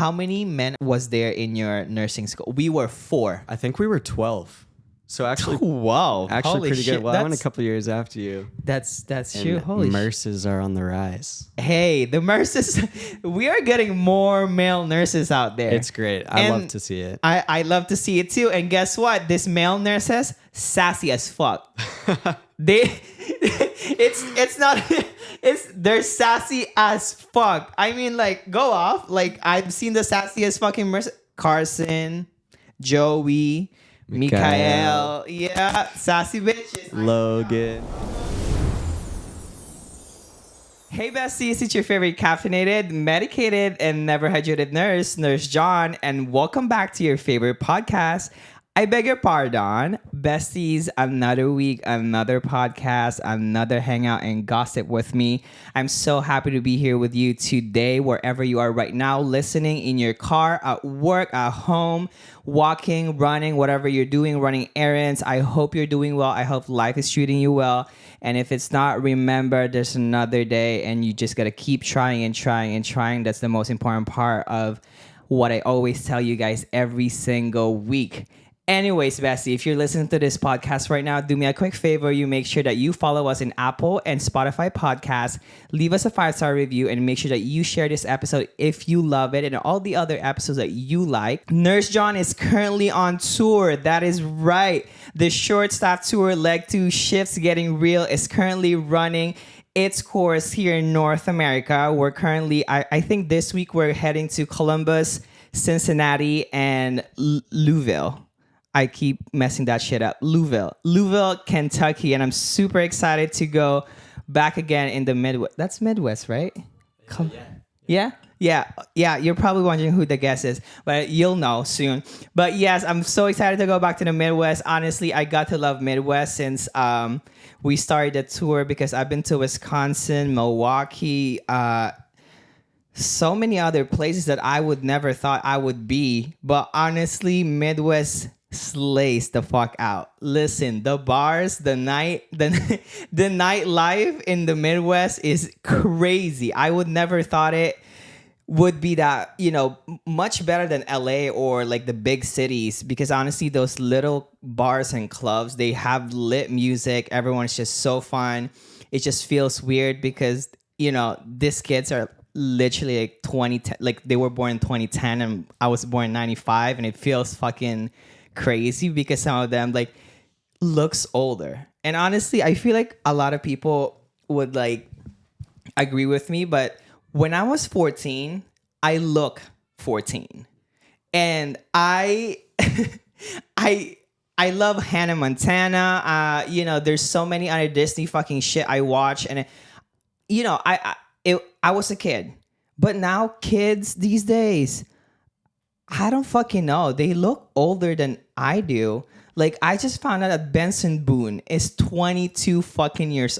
how many men was there in your nursing school? We were 4. I think we were 12. So actually, Wow. actually Holy pretty shit. good. Well, I went a couple years after you. That's And true. Holy shit. nurses are on the rise. Hey, the nurses, we are getting more male nurses out there. It's great. I love to see it. I love to see it too. And guess what? This male nurses, sassy as fuck. They're sassy as fuck. I mean, like, go off. Like, I've seen the sassiest fucking Carson, Joey, Mikael. Yeah, sassy bitches. Logan. Hey besties, it's your favorite caffeinated, medicated, and never hydrated nurse, Nurse John, and welcome back to your favorite podcast. I beg your pardon, besties, another week, another podcast, another hangout and gossip with me. I'm so happy to be here with you today, wherever you are right now, listening in your car, at work, at home, walking, running, whatever you're doing, running errands. I hope you're doing well. I hope life is treating you well. And if it's not, remember there's another day and you just got to keep trying and trying and trying. That's the most important part of what I always tell you guys every single week. Anyways, bestie, if you're listening to this podcast right now, do me a quick favor. You make sure that you follow us in Apple and Spotify podcasts. Leave us a 5-star review and make sure that you share this episode if you love it and all the other episodes that you like. Nurse John is currently on tour. That is right. The short staff tour, leg 2 shifts getting real, is currently running its course here in North America. We're currently, I think this week we're heading to Columbus, Cincinnati, and Louisville. I keep messing that shit up. Louisville, Kentucky. And I'm super excited to go back again in the Midwest. That's Midwest, right? Yeah. You're probably wondering who the guest is, but you'll know soon. But yes, I'm so excited to go back to the Midwest. Honestly, I got to love Midwest since we started the tour because I've been to Wisconsin, Milwaukee, so many other places that I would never thought I would be. But honestly, Midwest slays the fuck out. Listen, the bars, the nightlife in the Midwest is crazy. I would never thought it would be that, much better than LA or like the big cities, because honestly, those little bars and clubs, they have lit music. Everyone's just so fun. It just feels weird because, these kids are literally like 2010, like they were born in 2010 and I was born in 95, and it feels fucking crazy because some of them like looks older. And honestly, I feel like a lot of people would like agree with me, but when I was 14, I look 14. And I love Hannah Montana. There's so many other Disney fucking shit I watch, and I was a kid. But now kids these days, I don't fucking know. They look older than I do. Like, I just found out that Benson Boone is 22 fucking years.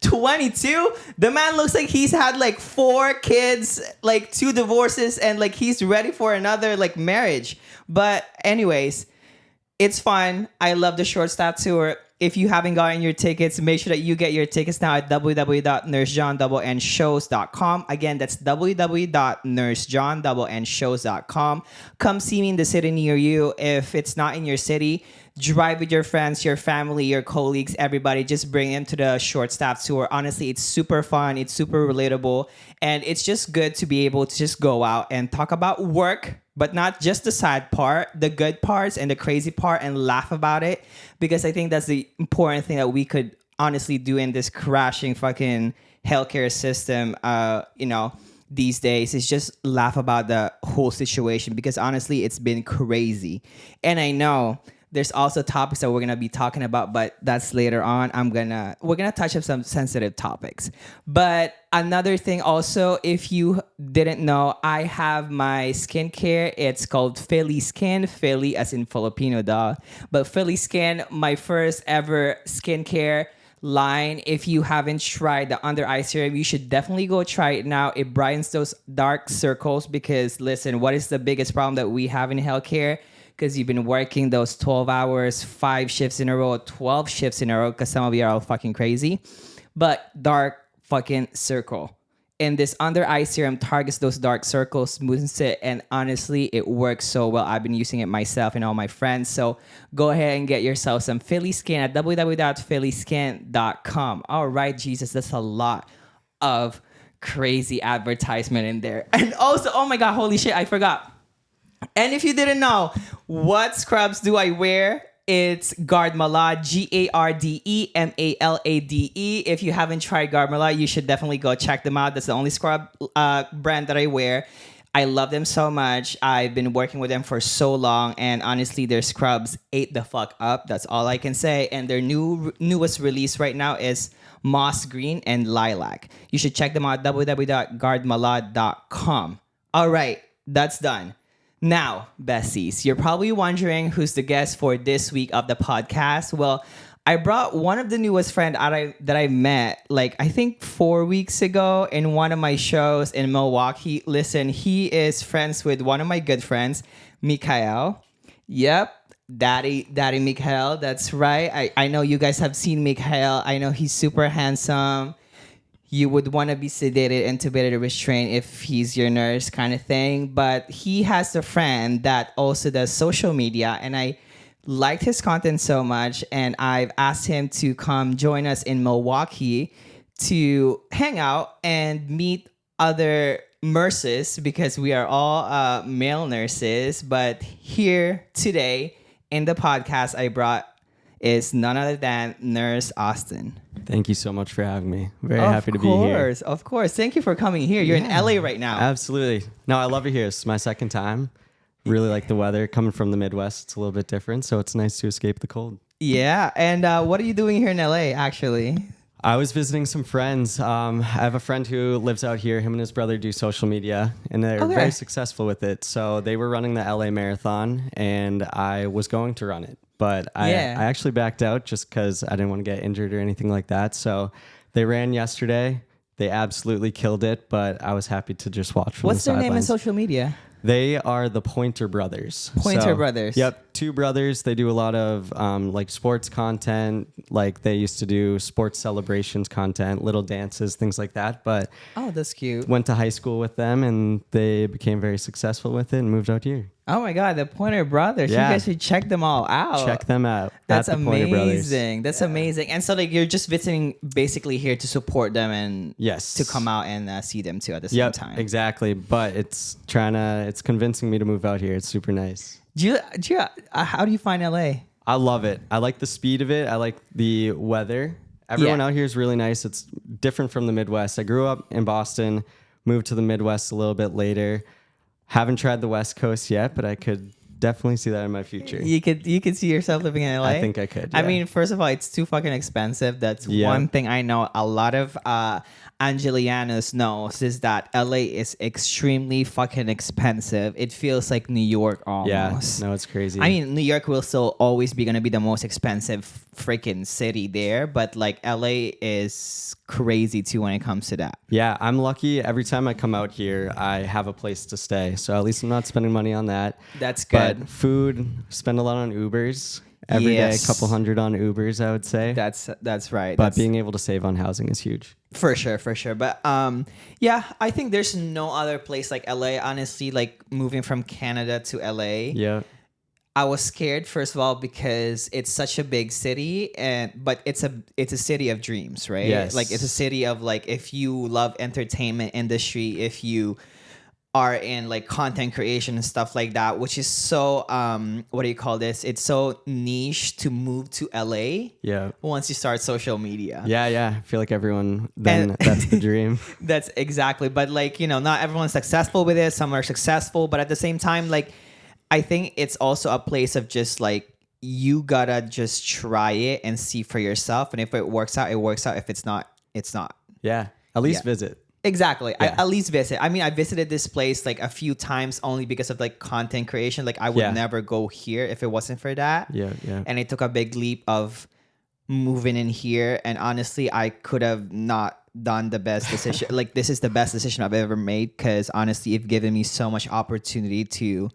22? The man looks like he's had like 4 kids, like 2 divorces, and like he's ready for another like marriage. But anyways, it's fun. I love the short staff tour. If you haven't gotten your tickets, make sure that you get your tickets now at www.nursejohnshows.com. Again, that's www.nursejohnshows.com. Come see me in the city near you. If it's not in your city, drive with your friends, your family, your colleagues, everybody. Just bring them to the short staff tour. Honestly, it's super fun. It's super relatable. And it's just good to be able to just go out and talk about work, but not just the side part, the good parts and the crazy part, and laugh about it. Because I think that's the important thing that we could honestly do in this crashing fucking healthcare system, these days, is just laugh about the whole situation. Because honestly, it's been crazy. And I know there's also topics that we're going to be talking about, but that's later on. We're going to touch on some sensitive topics. But another thing also, if you didn't know, I have my skincare. It's called Philly Skin. Philly as in Filipino, duh. But Philly Skin, my first ever skincare line. If you haven't tried the under eye serum, you should definitely go try it now. It brightens those dark circles, because listen, what is the biggest problem that we have in healthcare? Because you've been working those 12 hours, 5 shifts in a row, 12 shifts in a row, because some of you are all fucking crazy. But dark fucking circle. And this under eye serum targets those dark circles, smooths it, and honestly, it works so well. I've been using it myself and all my friends. So go ahead and get yourself some Philly Skin at www.phillyskin.com. All right, Jesus, that's a lot of crazy advertisement in there. And also, oh my God, holy shit, I forgot. And if you didn't know, what scrubs do I wear? It's Gardmalade, Gardemalade. If you haven't tried Gardmalade, you should definitely go check them out. That's the only scrub brand that I wear. I love them so much. I've been working with them for so long, and honestly, their scrubs ate the fuck up. That's all I can say. And their newest release right now is Moss Green and Lilac. You should check them out, www.gardmalade.com. All right, that's done. Now, besties, you're probably wondering who's the guest for this week of the podcast. Well, I brought one of the newest friends that I met, like, I think 4 weeks ago in one of my shows in Milwaukee. Listen, he is friends with one of my good friends, Mikael. Yep, Daddy Mikael. That's right. I know you guys have seen Mikael. I know he's super handsome. You would want to be sedated, intubated, or restrained if he's your nurse kind of thing. But he has a friend that also does social media, and I liked his content so much, and I've asked him to come join us in Milwaukee to hang out and meet other nurses, because we are all male nurses. But here today in the podcast I brought is none other than Nurse Austin. Thank you so much for having me. Very happy to be here. Of course. Thank you for coming here. You're in LA right now. Absolutely. No, I love it here. It's my second time. Really like the weather. Coming from the Midwest, it's a little bit different, so it's nice to escape the cold. Yeah. And what are you doing here in LA, actually? I was visiting some friends. I have a friend who lives out here. Him and his brother do social media, and they're very successful with it. So they were running the LA Marathon, and I was going to run it. But I actually backed out just because I didn't want to get injured or anything like that. So they ran yesterday. They absolutely killed it, but I was happy to just watch from the sidelines. What's their name in social media? They are the Pointer Brothers. Brothers. Yep, two brothers. They do a lot of like sports content. Like they used to do sports celebrations content, little dances, things like that. But oh, that's cute. Went to high school with them, and they became very successful with it and moved out here. Oh my God, the Pointer Brothers. Yeah. You guys should check them all out. Check them out. That's amazing. That's amazing. And so like you're just visiting basically here to support them and to come out and see them too at the same time. Exactly. But it's convincing me to move out here. It's super nice. How do you find LA? I love it. I like the speed of it. I like the weather. Everyone out here is really nice. It's different from the Midwest. I grew up in Boston, moved to the Midwest a little bit later. Haven't tried the West Coast yet, but I could definitely see that in my future. You could see yourself living in LA? I think I could. Yeah. I mean, first of all, it's too fucking expensive. That's one thing I know. A lot of Angelianos knows is that LA is extremely fucking expensive. It feels like New York almost. Yeah, no, it's crazy. I mean, New York will still always be gonna be the most expensive freaking city there, but like LA is crazy too when it comes to that. Yeah, I'm lucky. Every time I come out here, I have a place to stay, so at least I'm not spending money on that. That's good. But food, spend a lot on Ubers. Every day, a couple hundred on Ubers, I would say. That's right. But being able to save on housing is huge. For sure. But I think there's no other place like LA. Honestly, like moving from Canada to LA. Yeah. I was scared, first of all, because it's such a big city, but it's a city of dreams, right? Yes. Like it's a city of like, if you love entertainment industry, if you are in like content creation and stuff like that, which is so what do you call this? It's so niche to move to LA. Yeah. Once you start social media. Yeah. I feel like everyone that's the dream. That's exactly. But like, not everyone's successful with it. Some are successful, but at the same time, like I think it's also a place of just like you gotta just try it and see for yourself. And if it works out, it works out. If it's not, it's not. Yeah. At least visit. Exactly. Yeah. I at least visit. I mean, I visited this place like a few times only because of like content creation. Like I would never go here if it wasn't for that. Yeah. And it took a big leap of moving in here. And honestly, I could have not done the best decision. Like this is the best decision I've ever made, because honestly, it's given me so much opportunity to,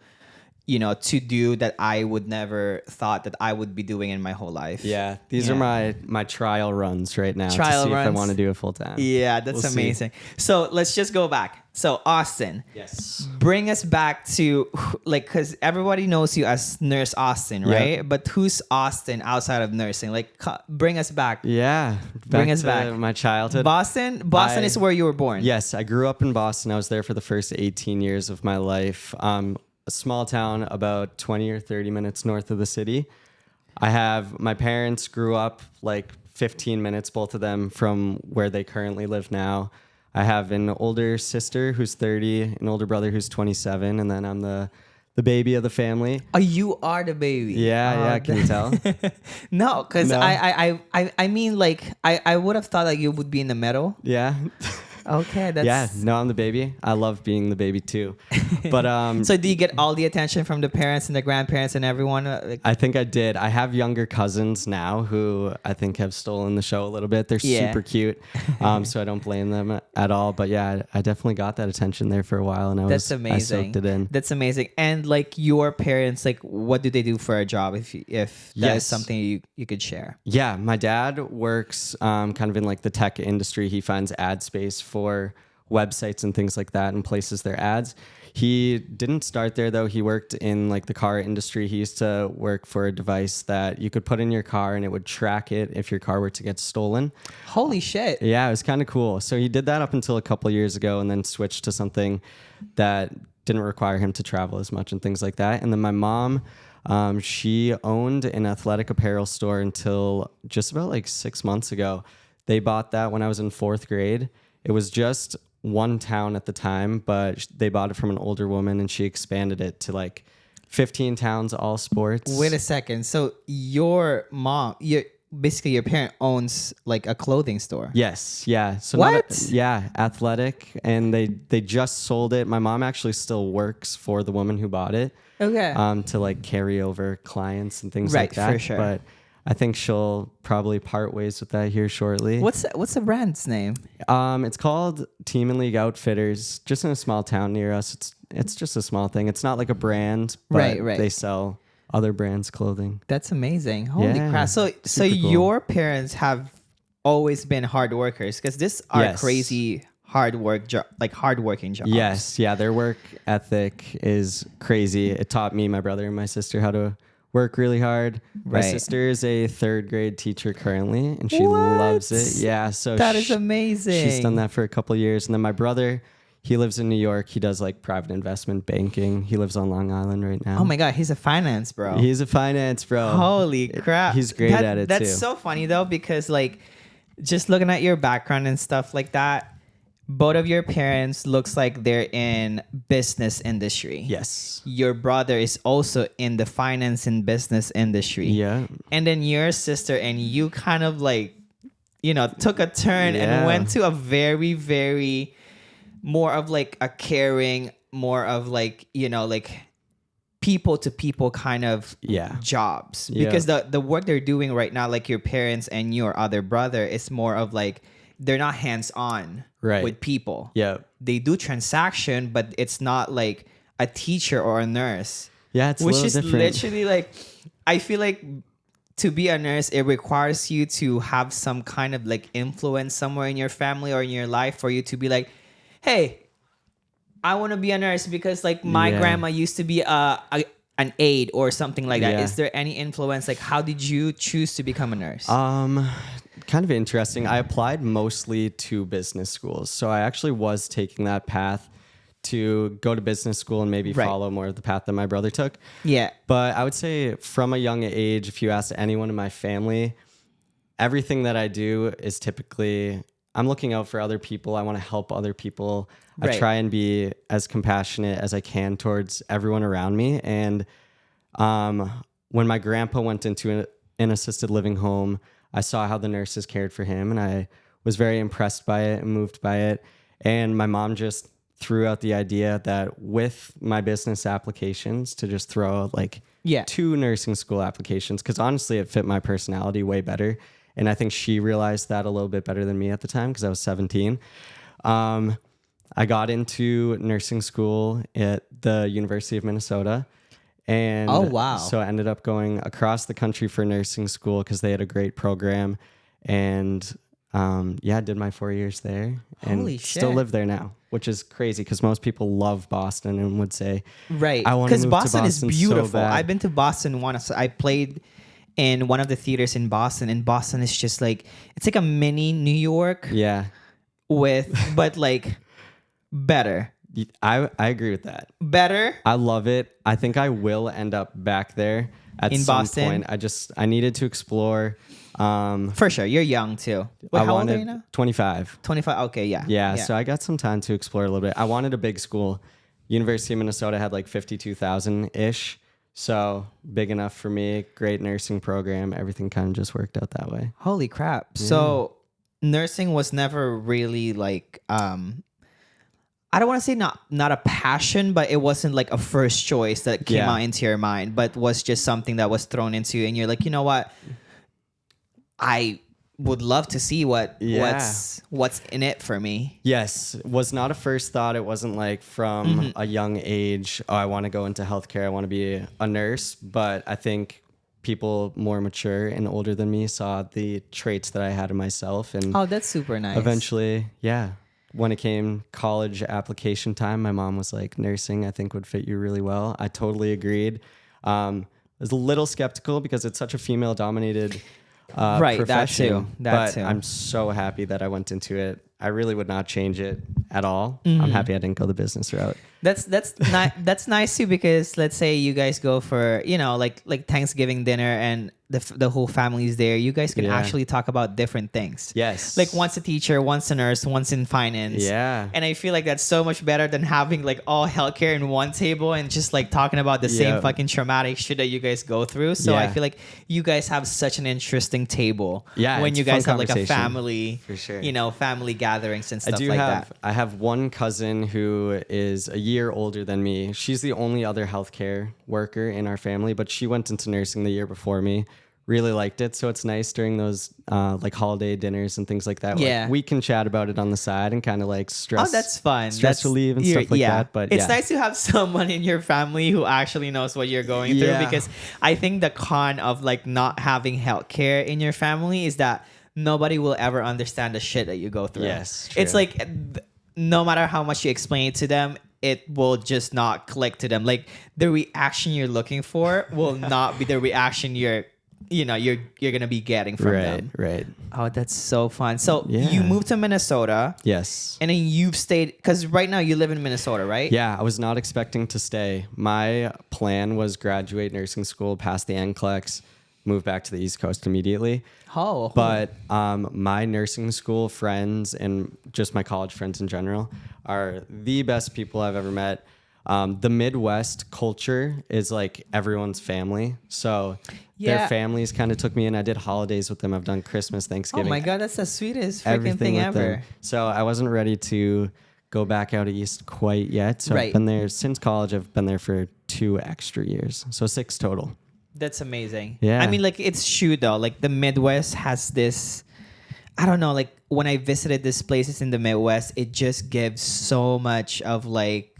to do that I would never thought that I would be doing in my whole life. Yeah, these are my trial runs right now Trial to see runs. if I want to do it full time. Yeah, that's We'll see. amazing. So let's just go back. So Austin, Yes. bring us back to because everybody knows you as Nurse Austin, right? Yep. But who's Austin outside of nursing? Bring us back. Yeah. Bring us to back. my childhood. Boston is where you were born. Yes, I grew up in Boston. I was there for the first 18 years of my life. A small town about 20 or 30 minutes north of the city. My parents grew up like 15 minutes, both of them, from where they currently live now. I have an older sister who's 30, an older brother who's 27, and then I'm the baby of the family. Oh, you are the baby. Yeah, can you tell? No, because No. I mean, I would have thought that you would be in the middle. Yeah. Okay, that's Yeah, no, I'm the baby. I love being the baby too. But So do you get all the attention from the parents and the grandparents and everyone? I think I did. I have younger cousins now who I think have stolen the show a little bit. They're super cute, so I don't blame them at all. But yeah, I definitely got that attention there for a while, and That's amazing. I soaked it in. That's amazing. And your parents, what do they do for a job? If that is Yes. something you could share. Yeah, my dad works kind of in the tech industry. He finds ad space for websites and things like that and places their ads. He didn't start there though. He worked in the car industry. He used to work for a device that you could put in your car and it would track it if your car were to get stolen. Holy shit. Yeah, it was kind of cool. So he did that up until a couple years ago and then switched to something that didn't require him to travel as much and things like that. And then my mom, she owned an athletic apparel store until just about 6 months ago. They bought that when I was in 4th grade. It was just one town at the time, but they bought it from an older woman and she expanded it to 15 towns, all sports. Wait a second. So your mom, basically your parent owns a clothing store. Yes, yeah. So What? athletic, and they just sold it. My mom actually still works for the woman who bought it. Okay. To carry over clients and things Right, like that. for sure. But I think she'll probably part ways with that here shortly. What's the brand's name? It's called Team and League Outfitters, just in a small town near us. It's just a small thing. It's not like a brand, but Right. they sell other brands' clothing. That's amazing. Holy Yeah, crap. So super cool. your parents have always been hard workers, because this are Yes. crazy hardworking jobs. Yes, yeah, their work ethic is crazy. It taught me, my brother, and my sister how to work really hard. My Right. sister is a 3rd grade teacher currently, and she What? loves it. Yeah, so That is amazing. She's done that for a couple years, and then my brother, he lives in New York. He does private investment banking. He lives on Long Island right now. Oh my God, he's a finance bro. He's a finance bro. Holy crap. He's great at it That's too. so funny though, because just looking at your background and stuff like that, both of your parents looks like they're in business industry. Yes. Your brother is also in the finance and business industry. Yeah. And then your sister and you kind of took a turn and Yeah. went to a very, very more of a caring, more of people to people kind of Yeah. jobs. Yeah. Because the work they're doing right now, your parents and your other brother, is more of they're not hands-on Right. with people. Yeah. They do transaction, but it's not a teacher or a nurse. Yeah, it's a Which little is different. literally I feel to be a nurse, it requires you to have some kind of influence somewhere in your family or in your life for you to be hey, I want to be a nurse because my Yeah. grandma used to be an aide or something like that. Yeah. Is there any influence? How did you choose to become a nurse? Kind of interesting. I applied mostly to business schools. So I actually was taking that path to go to business school and maybe Right. follow more of the path that my brother took. Yeah. But I would say from a young age, if you ask anyone in my family, everything that I do is typically, I'm looking out for other people. I want to help other people. Right. I try and be as compassionate as I can towards everyone around me. And when my grandpa went into an assisted living home, I saw how the nurses cared for him, and I was very impressed by it and moved by it. And my mom just threw out the idea that with my business applications to just throw out Yeah. 2 nursing school applications, because honestly it fit my personality way better. And I think she realized that a little bit better than me at the time because I was 17. I got into nursing school at the University of Minnesota. And Oh, wow. so I ended up going across the country for nursing school because they had a great program. And did my 4 years there and Holy still shit. live there now, which is crazy because most people love Boston and would say, Right. I want to Because move Boston to is Boston beautiful. so bad. I've been to Boston once. I played in one of the theaters in Boston, and Boston is just like, it's like a mini New York Yeah. but like better. I agree with that. Better I love it. I think I will end up back there at in some Boston. point. I needed to explore. For sure. You're young too. Wait, how old are you now? 25. 25. Okay, yeah. Yeah, so I got some time to explore a little bit. I wanted a big school. University of Minnesota had like 52,000-ish. So big enough for me. Great nursing program. Everything kind of just worked out that way. Holy crap. Yeah. So nursing was never really like I don't want to say not a passion, but it wasn't like a first choice that came out into your mind, but was just something that was thrown into you, and you're like, you know what? I would love to see what's in it for me. Yes, was not a first thought. It wasn't like from a young age, oh, I want to go into healthcare. I want to be a nurse. But I think people more mature and older than me saw the traits that I had in myself. And that's super nice. Eventually, when it came college application time, my mom was like, nursing, I think would fit you really well. I totally agreed. I was a little skeptical because it's such a female-dominated profession. That too. I'm so happy that I went into it. I really would not change it at all. I'm happy I didn't go the business route. That's nice too, because let's say you guys go for, like Thanksgiving dinner and the whole family's there. You guys can actually talk about different things. Yes. Like one's a teacher, one's a nurse, one's in finance. Yeah. And I feel like that's so much better than having like all healthcare in one table and just like talking about the same fucking traumatic shit that you guys go through. So I feel like you guys have such an interesting table. Yeah. When you guys have like a family, for sure. Family gatherings and stuff that. I have one cousin who is a year older than me. She's the only other healthcare worker in our family, but she went into nursing the year before me. Really liked it. So it's nice during those like holiday dinners and things like that. Yeah. Like, we can chat about it on the side and kind of like stress. Oh, that's fun. Stress relief and stuff like that. But it's nice to have someone in your family who actually knows what you're going through, because I think the con of like not having healthcare in your family is that nobody will ever understand the shit that you go through. Yes. True. It's like no matter how much you explain it to them, it will just not click to them. Like the reaction you're looking for will not be the reaction you're gonna be getting from them. Right. Oh, that's so fun. So you moved to Minnesota. Yes. And then you've stayed, because right now you live in Minnesota, right? Yeah, I was not expecting to stay. My plan was graduate nursing school, pass the NCLEX, move back to the East Coast immediately. Oh. But my nursing school friends and just my college friends in general are the best people I've ever met. The Midwest culture is like everyone's family. So their families kind of took me in. I did holidays with them. I've done Christmas, Thanksgiving. Oh my God, that's the sweetest freaking thing ever. Them. So I wasn't ready to go back out east quite yet. So I've been there since college. I've been there for 2 extra years. So 6 total. That's amazing. Yeah. I mean, like, it's true though. Like the Midwest has this, I don't know, like when I visited these places in the Midwest, it just gives so much of like,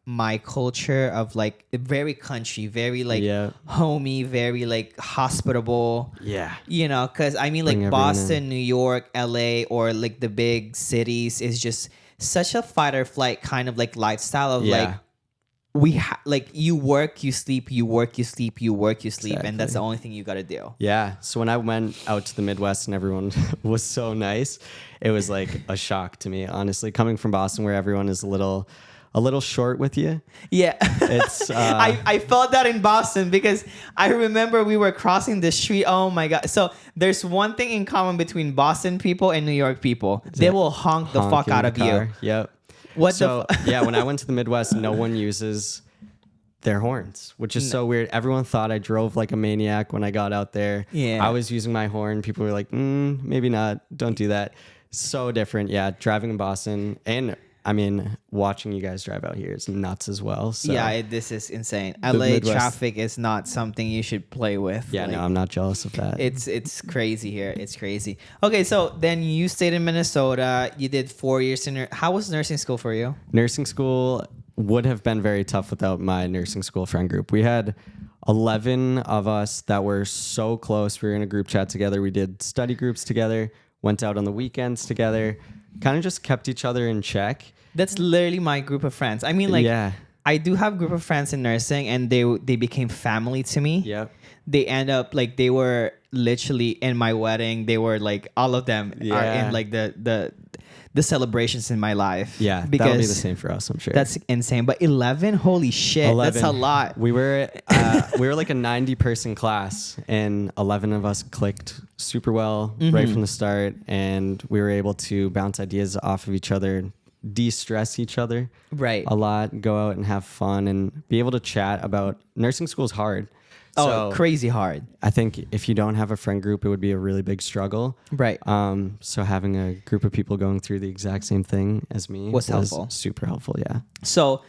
my culture of like very country, very like homey, very like hospitable. Yeah. Because I mean, like Boston, New York, LA, or like the big cities is just such a fight or flight kind of like lifestyle of like like you work, you sleep, you work, you sleep, you work, you sleep, and that's the only thing you got to do. Yeah. So when I went out to the Midwest and everyone was so nice, it was like a shock to me, honestly, coming from Boston where everyone is a little short with you. Yeah. It's I felt that in Boston because I remember we were crossing the street. Oh my God. So there's one thing in common between Boston people and New York people. They will honk the fuck out of you. Yep. When I went to the Midwest, no one uses their horns, which is so weird. Everyone thought I drove like a maniac when I got out there. Yeah. I was using my horn. People were like, maybe not. Don't do that. So different. Yeah. Driving in Boston, and I mean, watching you guys drive out here is nuts as well. So yeah, this is insane. LA traffic is not something you should play with. Yeah, no, I'm not jealous of that. It's crazy here. It's crazy. Okay, so then you stayed in Minnesota. You did 4 years in. How was nursing school for you? Nursing school would have been very tough without my nursing school friend group. We had 11 of us that were so close. We were in a group chat together. We did study groups together, went out on the weekends together, kind of just kept each other in check. That's literally my group of friends. I mean, like, Yeah. I do have a group of friends in nursing, and they became family to me. Yep. They end up like they were literally in my wedding. They were like all of them are Yeah. in like the celebrations in my life. Yeah, because that'll be the same for us, I'm sure. that's insane. But 11, holy shit, 11. that's a lot. We were like a 90-person class, and 11 of us clicked super well right from the start, and we were able to bounce ideas off of each other, de-stress each other Right. a lot, go out and have fun, and be able to chat about nursing school is hard. Oh, So crazy hard. I think if you don't have a friend group, it would be a really big struggle. Right. So having a group of people going through the exact same thing as me Was helpful. super helpful. Yeah. So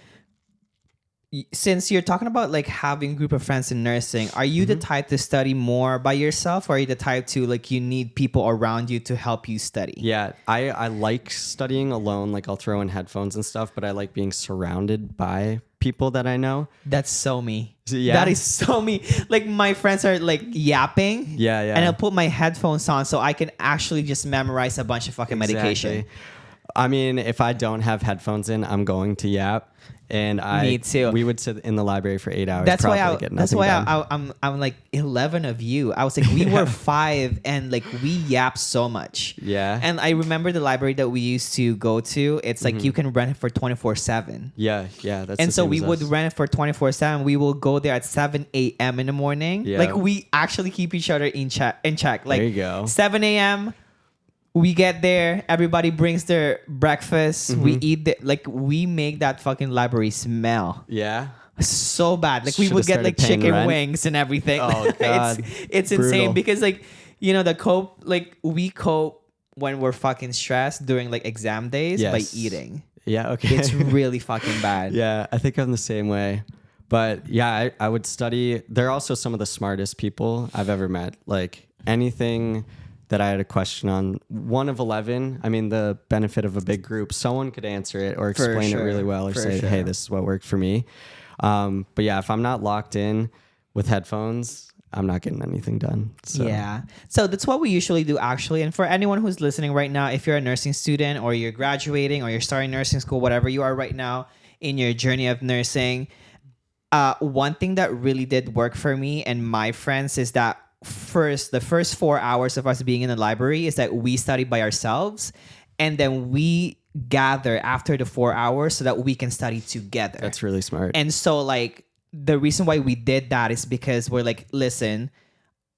since you're talking about like having a group of friends in nursing, are you the type to study more by yourself, or are you the type to like you need people around you to help you study? Yeah, I like studying alone. Like I'll throw in headphones and stuff, but I like being surrounded by people that I know. That's so me. Yeah. That is so me. Like my friends are like yapping. Yeah. And I'll put my headphones on so I can actually just memorize a bunch of fucking medication. Exactly. I mean, if I don't have headphones in, I'm going to yap. And Me too. We would sit in the library for 8 hours. That's why I'm like 11 of you. I was like, we were 5 and like we yap so much. Yeah. And I remember the library that we used to go to. It's like you can rent it for 24/7. Yeah. That's And the so same we as would us. rent it for 24/7. We will go there at 7 a.m. in the morning. Yeah. Like we actually keep each other in check. Like There you go. 7 a.m. We get there. Everybody brings their breakfast. We eat like we make that fucking library smell Yeah. so bad. Like we Should've would get started like paying chicken rent. wings and everything. Oh, God. it's Brutal. insane because like the cope, like we cope when we're fucking stressed during like exam days by Yes. eating. Yeah. Okay. It's really fucking bad. Yeah, I think I'm the same way. But yeah, I would study. They're also some of the smartest people I've ever met. Like anything that I had a question on, one of 11, I mean, the benefit of a big group, someone could answer it or explain it really well or say, hey, this is what worked for me. But yeah, if I'm not locked in with headphones, I'm not getting anything done. So. Yeah. So that's what we usually do, actually. And for anyone who's listening right now, if you're a nursing student or you're graduating or you're starting nursing school, whatever you are right now in your journey of nursing, one thing that really did work for me and my friends is that the first 4 hours of us being in the library is that we study by ourselves, and then we gather after the 4 hours so that we can study together. That's really smart. And so like the reason why we did that is because we're like, listen,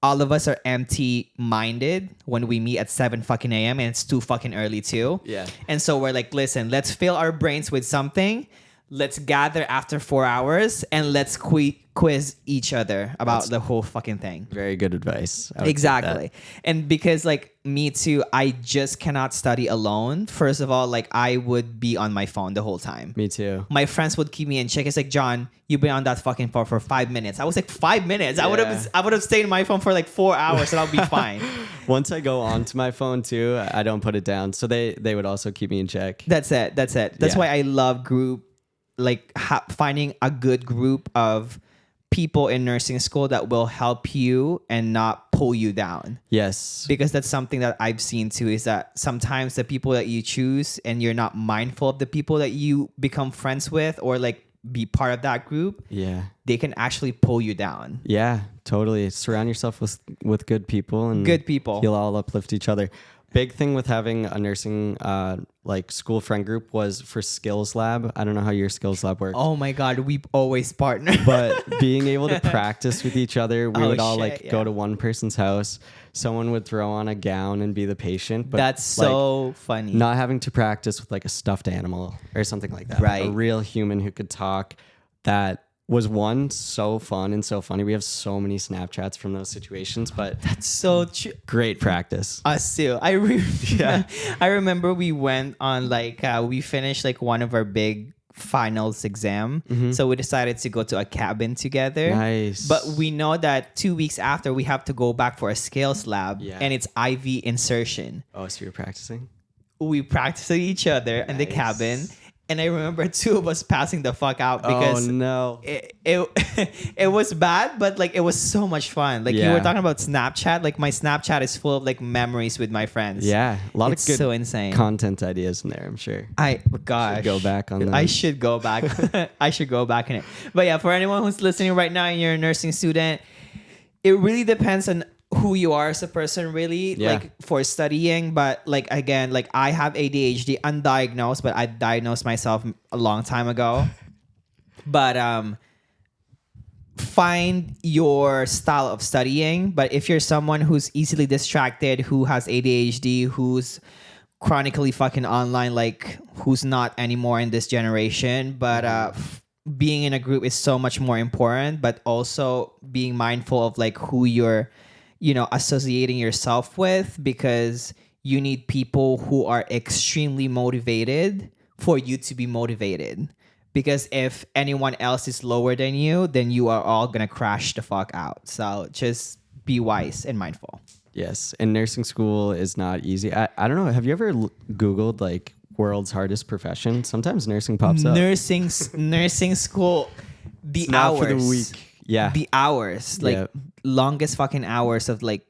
all of us are empty minded when we meet at 7 fucking a.m. and it's too fucking early too. Yeah. And so we're like, listen, let's fill our brains with something. Let's gather after 4 hours and let's quiz each other about the whole fucking thing. Very good advice. I would take Exactly. that. And because like me too, I just cannot study alone. First of all, like I would be on my phone the whole time. Me too. My friends would keep me in check. It's like, John, you've been on that fucking phone for 5 minutes. I was like, 5 minutes? I would have stayed on my phone for like 4 hours and I'll be fine. Once I go onto my phone too, I don't put it down. So they would also keep me in check. That's it. That's Yeah. why I love finding a good group of people in nursing school that will help you and not pull you down. Yes. Because that's something that I've seen too, is that sometimes the people that you choose and you're not mindful of the people that you become friends with or like be part of that group, Yeah. they can actually pull you down. Yeah, totally. Surround yourself with good people and Good people. You'll all uplift each other. Big thing with having a nursing like school friend group was for skills lab. I don't know how your skills lab works. Oh my God, we always partner. But being able to practice with each other, we would all shit, go yeah. to one person's house. Someone would throw on a gown and be the patient. But That's so funny. not having to practice with like a stuffed animal or something like that. Like Right. a real human who could talk. That was so fun and so funny. We have so many Snapchats from those situations, but That's so true. great practice. Us too. I remember we went on we finished like one of our big finals exam. So we decided to go to a cabin together. Nice. But we know that 2 weeks after we have to go back for a scales lab and it's IV insertion. Oh, so you're practicing? We practiced with each other in the Nice. cabin. And I remember two of us passing the fuck out Oh because no. it was bad, but like it was so much fun. Like you were talking about Snapchat. Like my Snapchat is full of like memories with my friends. Yeah, a lot It's of good so insane. content ideas in there, I'm sure. Gosh, Should go back on I those. should go back. I should go back in it. But yeah, for anyone who's listening right now and you're a nursing student, it really depends on who you are as a person, really, like for studying. But like again, like I have ADHD undiagnosed, but I diagnosed myself a long time ago. But find your style of studying. But if you're someone who's easily distracted, who has ADHD, who's chronically fucking online, like who's not anymore in this generation, but being in a group is so much more important. But also being mindful of like who you're associating yourself with, because you need people who are extremely motivated for you to be motivated. Because if anyone else is lower than you, then you are all gonna crash the fuck out. So just be wise and mindful. Yes, and nursing school is not easy. I don't know. Have you ever Googled like world's hardest profession? Sometimes nursing pops up. Nursing school, the It's not hours for the weak. Yeah. the hours, like longest fucking hours of like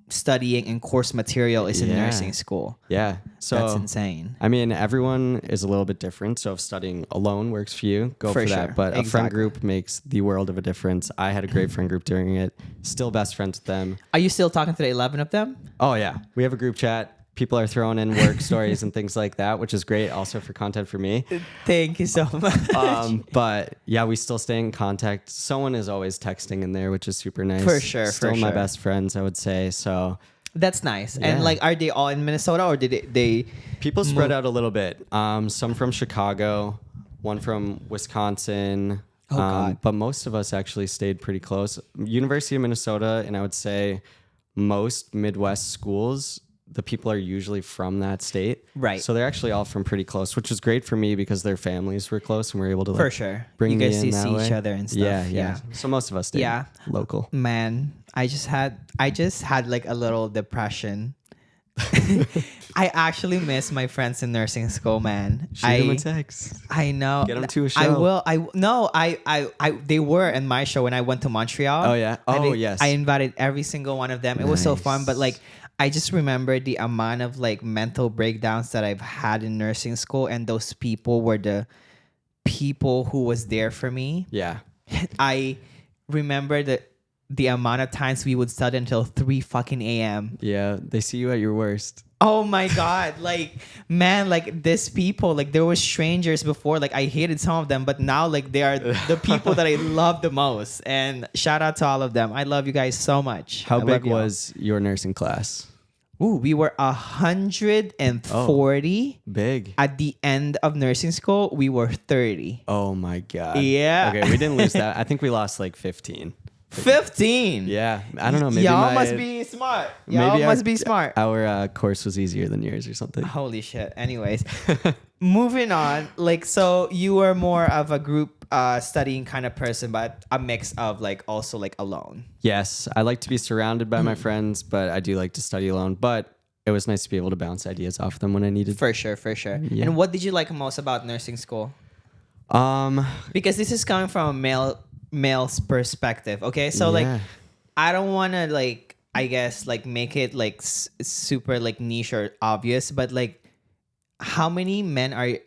studying and course material is in nursing school. Yeah. So that's insane. I mean, everyone is a little bit different. So if studying alone works for you, go for that. sure. But a friend Exactly. group makes the world of a difference. I had a great friend group during it. Still best friends with them. Are you still talking to the 11 of them? Oh yeah. We have a group chat. People are throwing in work stories and things like that, which is great also for content for me. Thank you so much. But yeah, we still stay in contact. Someone is always texting in there, which is super nice. For sure, Still for my sure. best friends, I would say. So That's nice. Yeah. And like, are they all in Minnesota, or did they people spread out a little bit. Some from Chicago, one from Wisconsin. Oh, God. But most of us actually stayed pretty close. University of Minnesota, and I would say most Midwest schools, the people are usually from that state. Right. So they're actually all from pretty close, which is great for me because their families were close and we're able to For sure. bring You me guys in see that way. each other and stuff. Yeah. So most of us stayed local. Man, I just had like a little depression. I actually miss my friends in nursing school, man. Shoot them a text. I know. Get them to a show. I will. They were in my show when I went to Montreal. Oh, yeah? Oh, yes. I invited every single one of them. It was so fun, Nice. but like, I just remember the amount of like mental breakdowns that I've had in nursing school, and those people were the people who was there for me. Yeah. I remember the amount of times we would study until 3 fucking a.m. Yeah. They see you at your worst. Oh my God. Like, man, like these people, like there were strangers before, like I hated some of them, but now like they are the people that I love the most. And shout out to all of them. I love you guys so much. How I big love y'all. was your nursing class? Ooh, we were 140. Big. At the end of nursing school, we were 30. Oh my God. Yeah. Okay, we didn't lose that. I think we lost like 15. 15. Yeah. I don't know. Maybe Y'all must be smart. Y'all must be smart. Our course was easier than yours or something. Holy shit. Anyways, moving on. Like, so you were more of a group studying kind of person, but a mix of like also like alone. Yes. I like to be surrounded by my friends, but I do like to study alone. But it was nice to be able to bounce ideas off them when I needed. For sure. Yeah. And what did you like most about nursing school? Um, Because this is coming from a male's perspective. Okay. So like, I don't want to like, I guess like make it like super like niche or obvious, but like how many men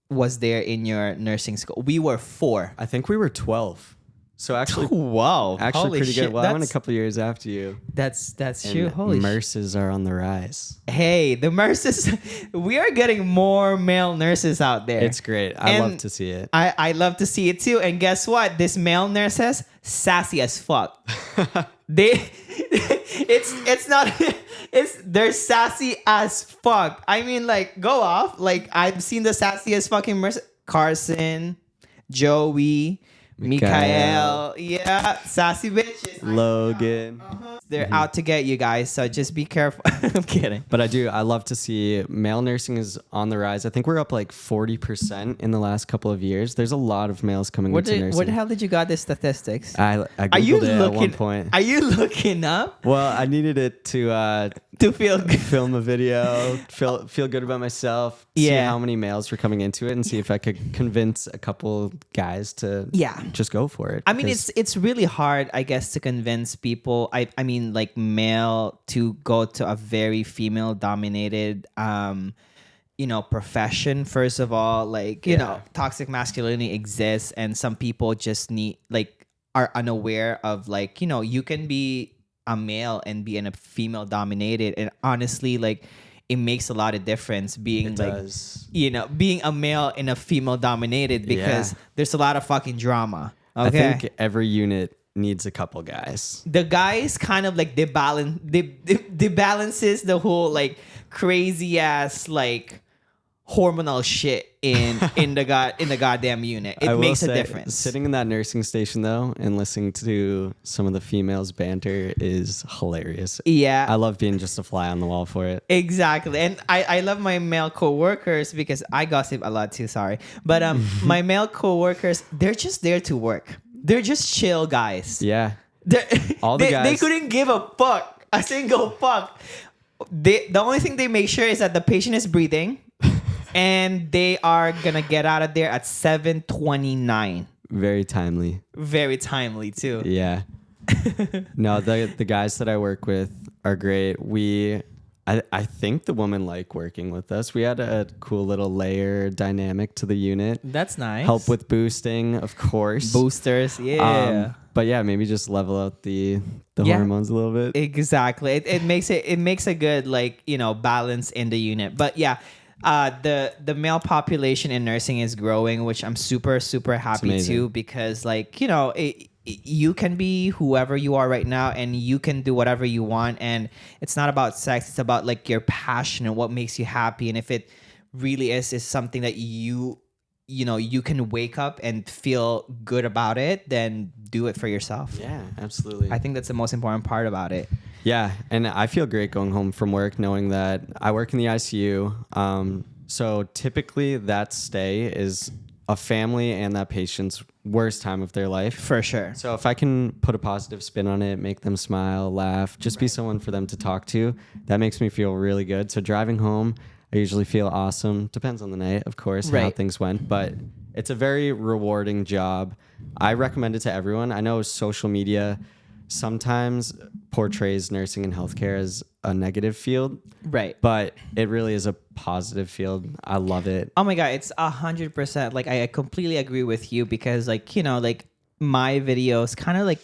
was there in your nursing school? We were 4. I think we were 12. So actually, Wow. actually Holy pretty shit. good. Well, I went a couple years after you. That's And true. Holy shit. nurses are on the rise. Hey, the nurses, we are getting more male nurses out there. It's great. I And love to see it. I love to see it too. And guess what? This male nurses, sassy as fuck. They're sassy as fuck. I mean, like, go off. Like, I've seen the sassiest fucking Carson, Joey, Mikael. Yeah, sassy bitches. Logan. They're out to get you guys, so just be careful. I'm kidding. But I love to see male nursing is on the rise. I think we're up like 40% in the last couple of years. There's a lot of males coming into nursing. Where the hell did you got this statistics? I Googled it at one point. Are you looking up? Well, I needed it to to feel good. film a video, feel good about myself, see Yeah. how many males were coming into it, and see if I could convince a couple guys to just go for it. I mean, it's really hard, I guess, to convince people. I mean, like male to go to a very female dominated profession. First of all, like toxic masculinity exists, and some people just are unaware of like you can be a male and be in a female dominated, and honestly, like it makes a lot of difference being being a male in a female dominated, because there's a lot of fucking drama. Okay? I think every unit needs a couple guys. The guys kind of like debalances the whole like crazy ass like hormonal shit in the goddamn unit. It makes a difference. Sitting in that nursing station though and listening to some of the females banter is hilarious. Yeah. I love being just a fly on the wall for it. Exactly. And I love my male coworkers because I gossip a lot too, sorry. But my male coworkers, they're just there to work. They're just chill guys. Yeah. All the guys, they couldn't give a fuck. A single fuck. The only thing they make sure is that the patient is breathing. And they are gonna get out of there at 7:29. Very timely. Very timely too. Yeah. No, the guys that I work with are great. I think the women like working with us. We had a cool little layer dynamic to the unit. That's nice. Help with boosting, of course. Boosters, yeah. But yeah, maybe just level out the hormones a little bit. Exactly. It makes a good like balance in the unit. But yeah. The male population in nursing is growing, which I'm super, super happy to, because like, you can be whoever you are right now and you can do whatever you want. And it's not about sex. It's about like your passion and what makes you happy. And if it really is something that you can wake up and feel good about it, then do it for yourself. Yeah, absolutely. I think that's the most important part about it. Yeah, and I feel great going home from work knowing that I work in the ICU. So typically that stay is a family and that patient's worst time of their life. For sure. So if I can put a positive spin on it, make them smile, laugh, just be someone for them to talk to, that makes me feel really good. So driving home, I usually feel awesome. Depends on the night, of course, how things went. But it's a very rewarding job. I recommend it to everyone. I know social media sometimes portrays nursing and healthcare as a negative field. Right. But it really is a positive field. I love it. Oh my God, it's 100%. Like I completely agree with you, because like, like my videos kind of like,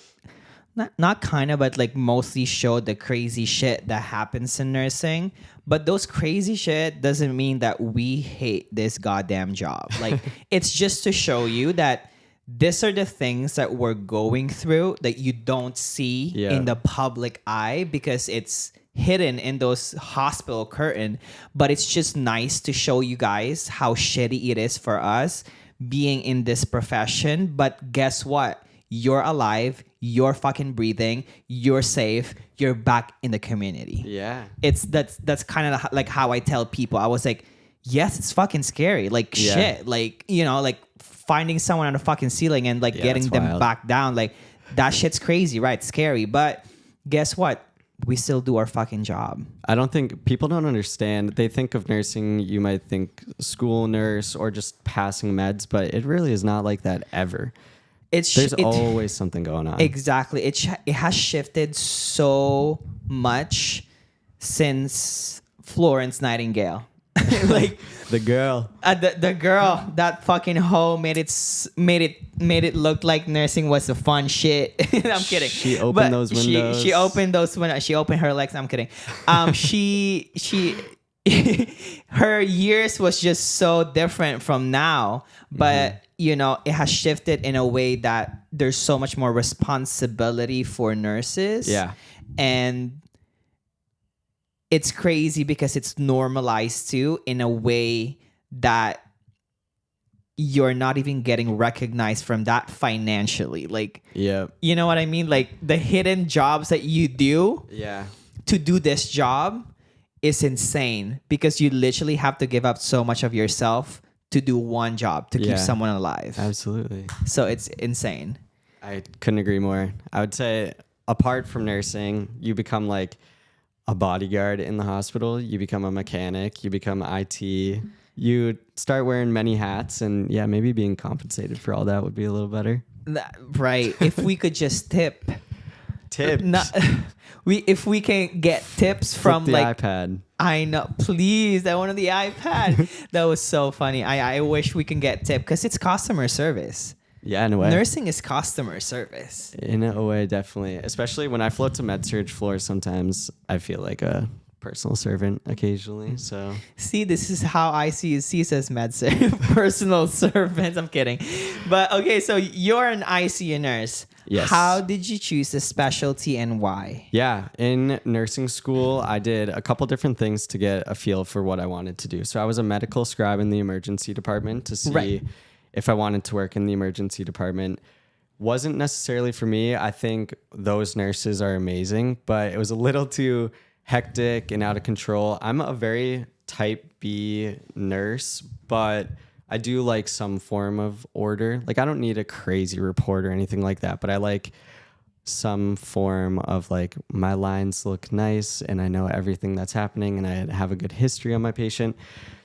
not kind of, but like mostly show the crazy shit that happens in nursing. But those crazy shit doesn't mean that we hate this goddamn job. Like it's just to show you that these are the things that we're going through that you don't see in the public eye, because it's hidden in those hospital curtain. But it's just nice to show you guys how shitty it is for us being in this profession. But guess what? You're alive, you're fucking breathing, you're safe, you're back in the community. Yeah. That's kind of like how I tell people. I was like, yes, it's fucking scary. Like shit. Like, like finding someone on the fucking ceiling and like getting them wild. Back down. Like that shit's crazy, right? Scary. But guess what? We still do our fucking job. I don't think people don't understand. They think of nursing, you might think school nurse or just passing meds, but it really is not like that ever. There's always something going on. Exactly. It has shifted so much since Florence Nightingale. Like the girl, the girl, that fucking hoe made it look like nursing was the fun shit. I'm kidding. She opened those windows. She opened those windows. She opened her legs. I'm kidding. She her years was just so different from now, but it has shifted in a way that there's so much more responsibility for nurses. Yeah, and it's crazy because it's normalized too in a way that you're not even getting recognized from that financially. Like, you know what I mean? Like the hidden jobs that you do to do this job is insane, because you literally have to give up so much of yourself to do one job to keep someone alive. Absolutely. So it's insane. I couldn't agree more. I would say apart from nursing, you become like a bodyguard in the hospital. You become a mechanic. You become IT. You start wearing many hats, and yeah, maybe being compensated for all that would be a little better. Right. If we could just tip. Tips. If we can get tips Flip from the like iPad. I know, please. That one on the iPad. That was so funny. I wish we can get tip because it's customer service. Yeah, in a way. Nursing is customer service. In a way, definitely. Especially when I float to med surg floors, sometimes I feel like a personal servant occasionally. So See, this is how ICU sees as med-surg, personal servants. I'm kidding. But okay, so you're an ICU nurse. Yes. How did you choose the specialty and why? yeah, in nursing school, I did a couple different things to get a feel for what I wanted to do. So I was a medical scribe in the emergency department to see Right. if I wanted to work in the emergency department. Wasn't necessarily for me. I think those nurses are amazing, but it was a little too hectic and out of control. I'm a very type B nurse, but I do like some form of order. Like I don't need a crazy report or anything like that, but I like some form of like my lines look nice and I know everything that's happening and I have a good history on my patient.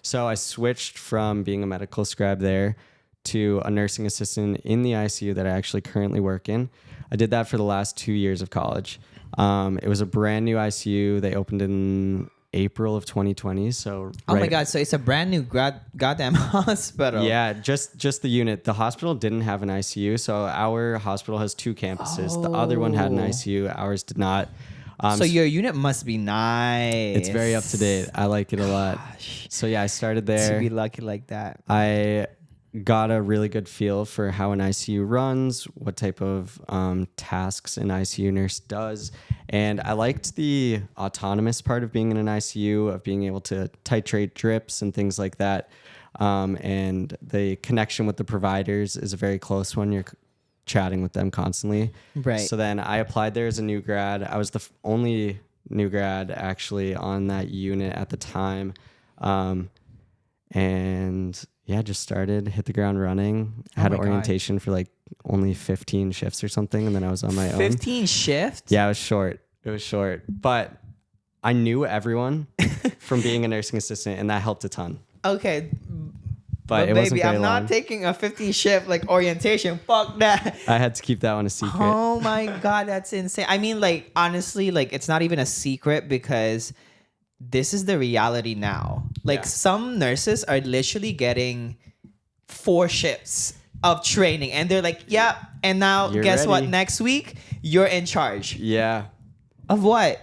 So I switched from being a medical scribe there to a nursing assistant in the ICU that I actually currently work in. I did that for the last 2 years of college. It was a brand new ICU. They opened in April of 2020. So Oh my God. So it's a brand new goddamn hospital. yeah, just the unit. The hospital didn't have an ICU. So our hospital has 2 campuses. The other one had an ICU. Ours did not. So your unit must be nice. It's very up to date. I like it a lot. So yeah, I started there. To be lucky like that. I got a really good feel for how an ICU runs, what type of tasks an ICU nurse does. And I liked the autonomous part of being in an ICU, of being able to titrate drips and things like that. And the connection with the providers is a very close one. You're chatting with them constantly. Right. So then I applied there as a new grad. I was the only new grad actually on that unit at the time. And yeah, just started, hit the ground running. I had my an orientation for like only 15 shifts or something, and then I was on my own. 15 shifts? Yeah, it was short. It was short. But I knew everyone from being a nursing assistant, and that helped a ton. Okay. But it wasn't baby, very I'm long. not taking a 15 shift like orientation. Fuck that. I had to keep that one a secret. Oh my God, that's insane. I mean, like, honestly, like, it's not even a secret because this is the reality now. Like, Yeah. some nurses are literally getting 4 shifts of training, and they're like, yeah, and now You're guess what? ready. Next week, you're in charge. Yeah. Of what?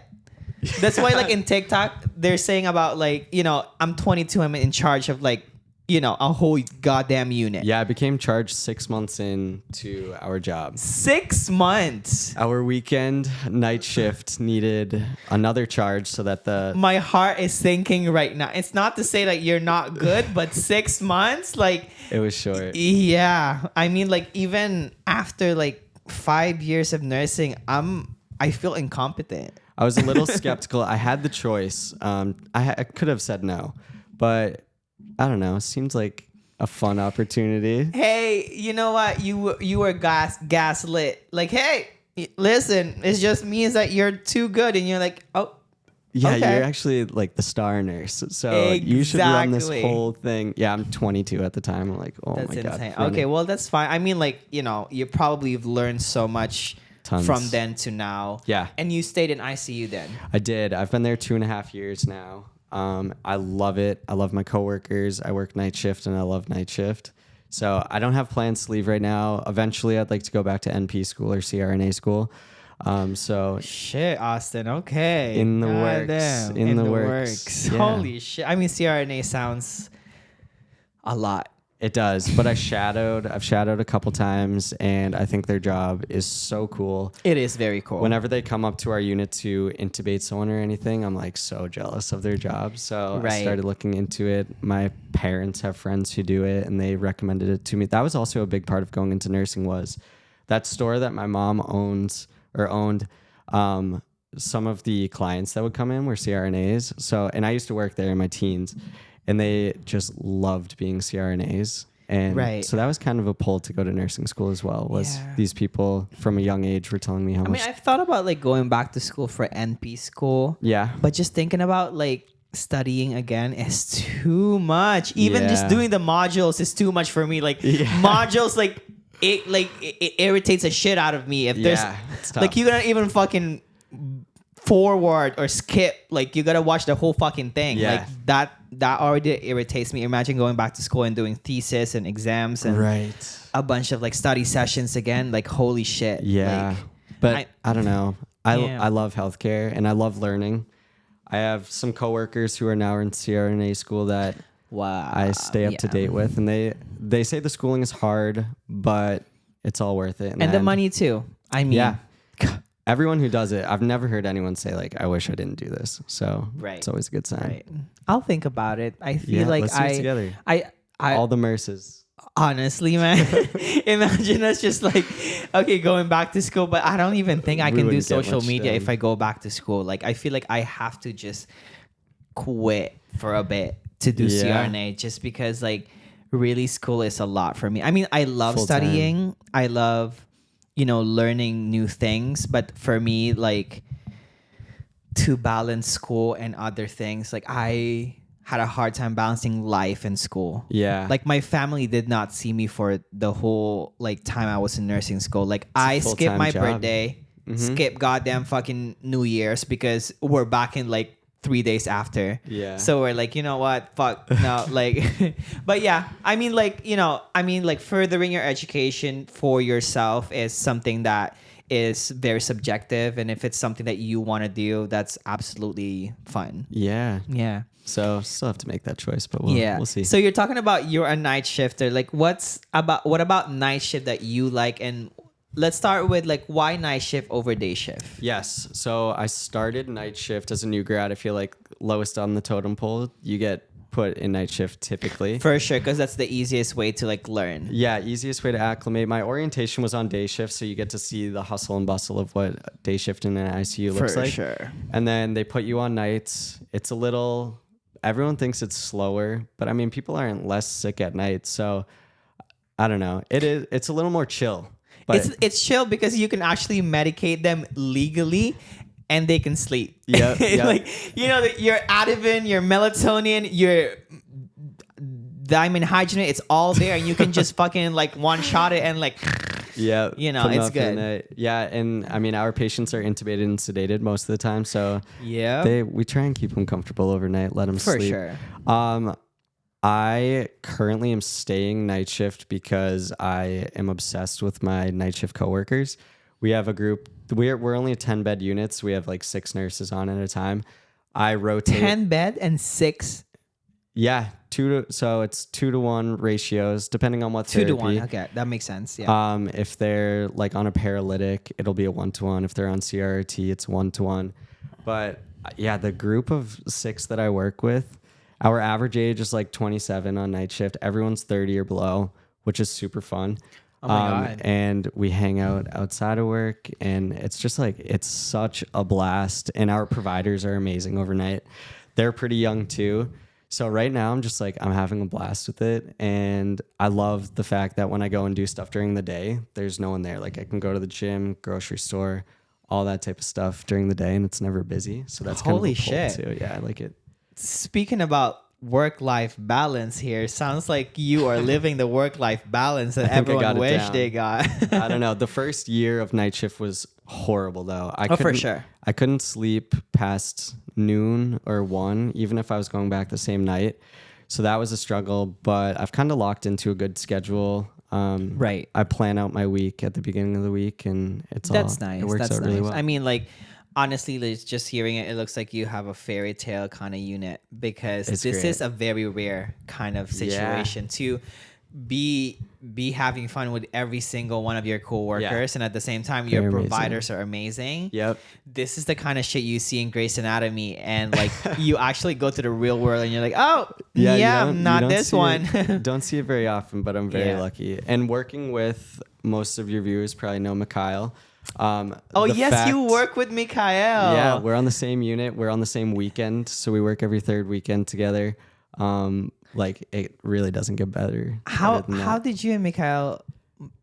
That's why, like, in TikTok, they're saying about, like, you know, I'm 22, I'm in charge of, like, you know, a whole goddamn unit. Yeah, I became charged 6 months into our job. 6 months. Our weekend night shift needed another charge so that the My heart is sinking right now. It's not to say that you're not good, but 6 months, like, it was short. yeah. I mean, like, even after like 5 years of nursing, I feel incompetent. I was a little skeptical. I had the choice. I could have said no, but I don't know. It seemed like a fun opportunity. Hey, you know what? You were gaslit. Like, hey, listen, it just means that you're too good, and you're like, oh. Yeah, Okay. you're actually like the star nurse. So you should run this Exactly. whole thing. Yeah, I'm 22 at the time. I'm like, oh That's my God. insane. run Okay, it. well, that's fine. I mean, like, you know, you probably have learned so much Tons. from then to now. Yeah. And you stayed in ICU then. I did. I've been there 2.5 years now. I love it. I love my coworkers. I work night shift and I love night shift. So I don't have plans to leave right now. Eventually, I'd like to go back to NP school or CRNA school. So Shit, Austin. Okay. In the works. Goddamn. In the works. Yeah. Holy shit. I mean, CRNA sounds a lot. it does. But I've shadowed a couple times, and I think their job is so cool. It is very cool. Whenever they come up to our unit to intubate someone or anything, I'm like so jealous of their job. So I Right. started looking into it. My parents have friends who do it, and they recommended it to me. That was also a big part of going into nursing, was that store that my mom owned. Some of the clients that would come in were CRNAs. So, and I used to work there in my teens, and they just loved being CRNAs. And so that was kind of a pull to go to nursing school as well, was these people from a young age were telling me how much. I mean, I've thought about like going back to school for NP school. Yeah. But just thinking about like studying again is too much. Even just doing the modules is too much for me. Like modules, like it irritates the shit out of me. If there's like you gotta even fucking forward or skip, like you gotta watch the whole fucking thing. Like that already irritates me. Imagine going back to school and doing thesis and exams and a bunch of like study sessions again. Like holy shit. Yeah. Like, but I don't know. I love healthcare and I love learning. I have some coworkers who are now in CRNA school that I stay up to date with, and they say the schooling is hard, but it's all worth it. And the money too. I mean, everyone who does it, I've never heard anyone say like, "I wish I didn't do this." So it's always a good sign. Right. I'll think about it. I feel like let's do it together. I all the nurses. Honestly, man, imagine us just like, okay, going back to school, but I don't even think I can do social media if I go back to school. Like, I feel like I have to just quit for a bit to do CRNA just because, like, really school is a lot for me. I mean, I love studying. I love, learning new things. But for me, like, to balance school and other things, like, I had a hard time balancing life and school. Yeah. Like my family did not see me for the whole like time I was in nursing school. Like I skipped my birthday, skip goddamn fucking New Year's because we're back in like 3 days after. Yeah. So we're like, you know what? Fuck. No, like but yeah, I mean like furthering your education for yourself is something that is very subjective, and if it's something that you want to do, that's absolutely fun. Yeah. Yeah. So still have to make that choice, but we'll see. So you're talking about you're a night shifter. Like what about night shift that you like? And let's start with like why night shift over day shift? Yes. So I started night shift as a new grad. I feel like lowest on the totem pole. You get put in night shift typically. For sure, because that's the easiest way to like learn. Yeah, easiest way to acclimate. My orientation was on day shift, so you get to see the hustle and bustle of what day shift in an ICU looks like. For sure. And then they put you on nights. It's a little... Everyone thinks it's slower, but I mean, people aren't less sick at night. So I don't know. It's a little more chill. But it's chill because you can actually medicate them legally and they can sleep. Yeah. Like, your Ativan, your melatonin, your diamond hydrate, it's all there. And you can just fucking like one shot it and like... Yeah, it's good. Yeah, and I mean, our patients are intubated and sedated most of the time, so we try and keep them comfortable overnight, let them sleep. For sure. I currently am staying night shift because I am obsessed with my night shift coworkers. We have a group. We're only a 10-bed unit, so we have like 6 nurses on at a time. I rotate 10 bed and 6. Yeah, so it's 2-to-1 ratios, depending on what therapy. 2-to-1, okay, that makes sense. Yeah. If they're like on a paralytic, it'll be a 1-to-1. If they're on CRT, it's 1-to-1. But yeah, the group of 6 that I work with, our average age is like 27 on night shift. Everyone's 30 or below, which is super fun. Oh my God. And we hang out outside of work, and it's just like it's such a blast. And our providers are amazing overnight. They're pretty young too. So right now I'm just like, I'm having a blast with it. And I love the fact that when I go and do stuff during the day, there's no one there. Like I can go to the gym, grocery store, all that type of stuff during the day, and it's never busy. So that's holy kind of a shit too. Yeah, I like it. Speaking about work-life balance here, sounds like you are living the work-life balance that everyone wish they got. I don't know. The first year of night shift was horrible though. For sure. I couldn't sleep past noon or 1, even if I was going back the same night. So that was a struggle, but I've kind of locked into a good schedule. Right. I plan out my week at the beginning of the week, and that's nice. It works out really well. I mean, like, honestly, just hearing it, it looks like you have a fairy tale kind of unit, because this is a very rare kind of situation to be having fun with every single one of your coworkers, and at the same time your providers are amazing. Yep. This is the kind of shit you see in Grey's Anatomy, and like you actually go to the real world and you're like, oh not this one. Don't see it very often, but I'm very lucky. And working with most of your viewers probably know Mikael. You work with Mikael. Yeah, we're on the same unit. We're on the same weekend, so we work every 3rd weekend together. Like it really doesn't get better. How did you and Mikael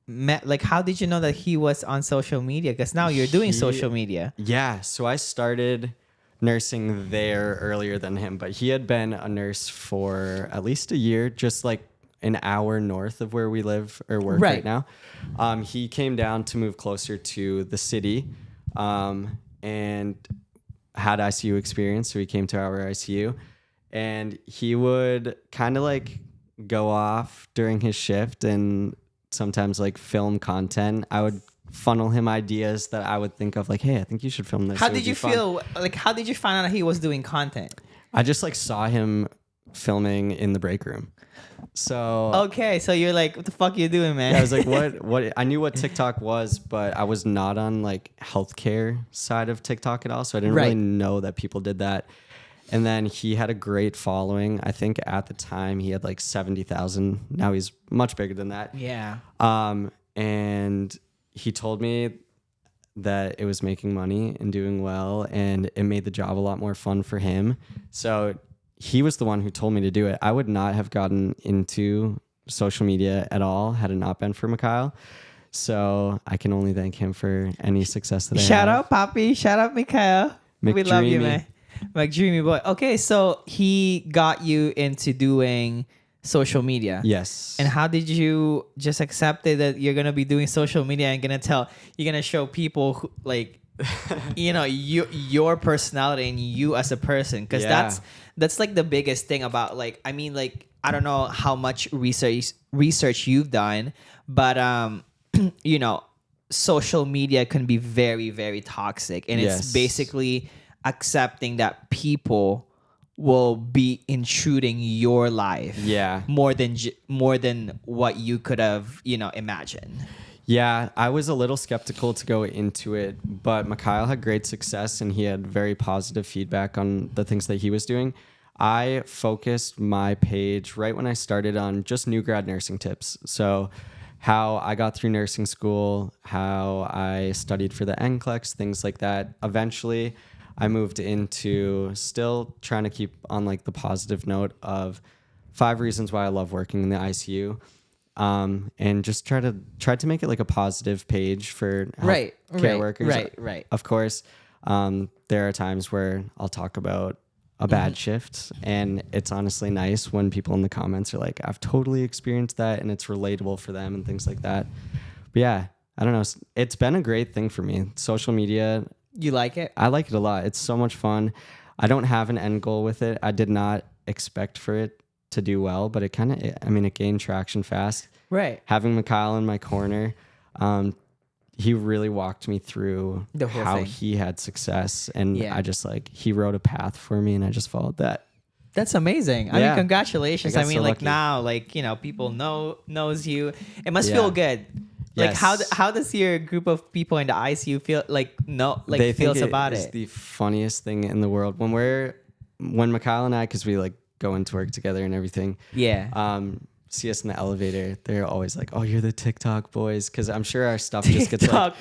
met? Like, how did you know that he was on social media? Because now you're doing social media. Yeah. So I started nursing there earlier than him, but he had been a nurse for at least a year, just like an hour north of where we live or work right now. He came down to move closer to the city and had ICU experience. So he came to our ICU and he would kind of like go off during his shift and sometimes like film content. I would funnel him ideas that I would think of like, hey, I think you should film this. How did you feel? Like, how did you find out he was doing content? I just like saw him filming in the break room. So okay, so you're like, what the fuck are you doing, man? Yeah, I was like, what? I knew what TikTok was, but I was not on like healthcare side of TikTok at all. So I didn't really know that people did that. And then he had a great following. I think at the time he had like 70,000. Now he's much bigger than that. Yeah. And he told me that it was making money and doing well, and it made the job a lot more fun for him. So he was the one who told me to do it. I would not have gotten into social media at all had it not been for Mikael. So I can only thank him for any success that I have. Shout out, Poppy. Shout out, Mikael. We love you, McDreamy. man. McDreamy boy. Okay, so he got you into doing social media. Yes. And how did you just accept it that you're gonna be doing social media and you're gonna show people who, like, you know, your personality and you as a person? Because that's like the biggest thing about, like, I mean, like, I don't know how much research you've done, but you know, social media can be very, very toxic, and it's basically accepting that people will be intruding your life more than what you could have, you know, imagined. Yeah, I was a little skeptical to go into it, but Mikael had great success and he had very positive feedback on the things that he was doing. I focused my page right when I started on just new grad nursing tips. So how I got through nursing school, how I studied for the NCLEX, things like that. Eventually, I moved into still trying to keep on like the positive note of 5 reasons why I love working in the ICU. And just try to make it like a positive page for care workers. Right. Of course, there are times where I'll talk about a bad shift, and it's honestly nice when people in the comments are like, I've totally experienced that and it's relatable for them and things like that. But yeah, I don't know. It's been a great thing for me. Social media. You like it? I like it a lot. It's so much fun. I don't have an end goal with it. I did not expect for it to do well, but it gained traction fast. Right. Having Mikael in my corner, he really walked me through how he had success, and I just he wrote a path for me, and I just followed that. That's amazing. I mean, congratulations. I mean, like, lucky. now, like, you know, people knows you. It must feel good. Like, how does your group of people in the ICU feel? They feels about it? It's the funniest thing in the world when Mikael and I, because we like go into work together and everything. Yeah. See us in the elevator, they're always like, "Oh, you're the TikTok boys," because I'm sure our stuff just gets like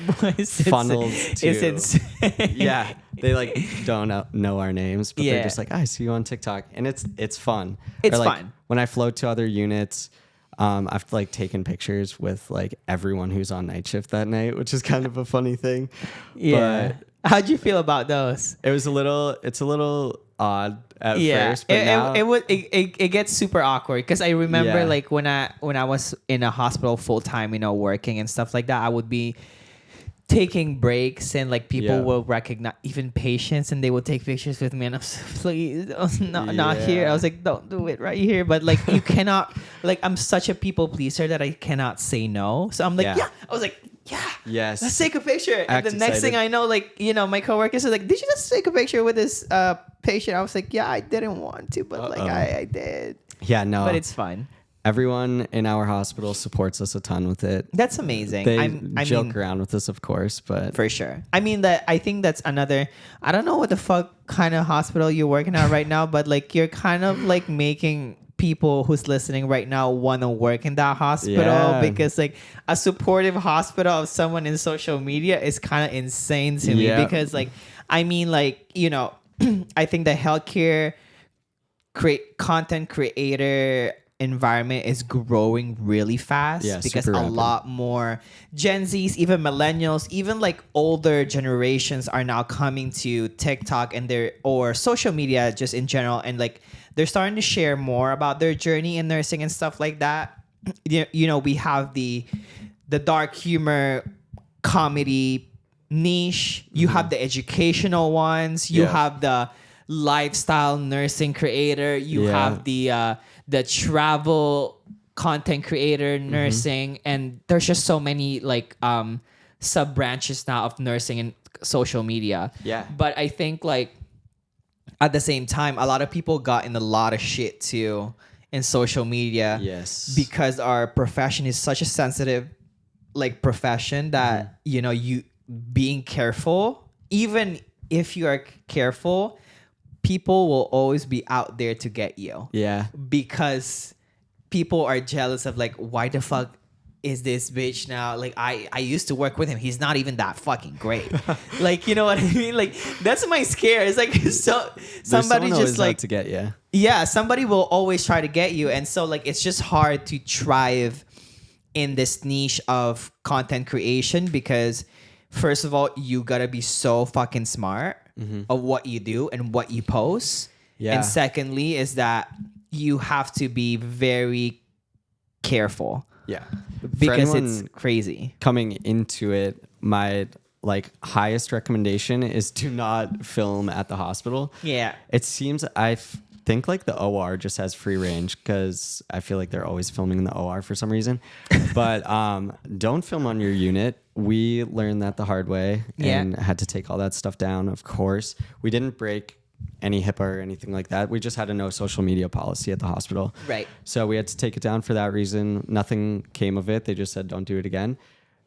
funneled to. It's insane. Yeah, they like don't know our names, but they're just like, "I see you on TikTok," and it's fun. It's like, fun. When I float to other units, I've like taken pictures with like everyone who's on night shift that night, which is kind of a funny thing. Yeah. But how'd you feel about those? It's a little odd at first, but it gets super awkward, because I remember like when I was in a hospital full time, you know, working and stuff like that, I would be taking breaks, and like people will recognize, even patients, and they will take pictures with me, and I'm so, please, not here. I was like, don't do it right here. But like, you cannot, like, I'm such a people pleaser that I cannot say no. So I'm like, I was like, yes, let's take a picture. And the next excited. thing I know, like, you know, my coworkers are like, did you just take a picture with this patient? I was like, yeah, I didn't want to, but like I did. Yeah, no, but it's fine. Everyone in our hospital supports us a ton with it. That's amazing. They joke around with us, of course, but for sure. I mean, I think that's another. I don't know what the fuck kind of hospital you're working at right now, but like, you're kind of like making people who's listening right now want to work in that hospital, because like a supportive hospital of someone in social media is kind of insane to me, because like, I mean, like, you know, I think the healthcare content creator environment is growing really fast because a lot more Gen Zs, even millennials, even like older generations are now coming to TikTok and or social media just in general, and like they're starting to share more about their journey in nursing and stuff like that. You know, we have the dark humor comedy niche, you have the educational ones, you have the lifestyle nursing creator, you have the travel content creator nursing, and there's just so many like sub branches now of nursing and social media. But I think like at the same time, a lot of people got in a lot of shit too in social media, because our profession is such a sensitive like profession that you know, you being careful, even if you are careful, people will always be out there to get you. Because people are jealous of like, why the fuck is this bitch now? Like I used to work with him. He's not even that fucking great. Like, you know what I mean? Like that's my scare. It's like somebody just like to get you. Yeah, somebody will always try to get you. And so like it's just hard to thrive in this niche of content creation, because first of all, you gotta be so fucking smart of what you do and what you post. And secondly is that you have to be very careful. Because it's crazy. Coming into it, my like highest recommendation is to not film at the hospital. It seems think like the OR just has free range, because I feel like they're always filming in the OR for some reason. But don't film on your unit. We learned that the hard way and had to take all that stuff down, of course. We didn't break any HIPAA or anything like that. We just had a no social media policy at the hospital. So we had to take it down for that reason. Nothing came of it. They just said, don't do it again.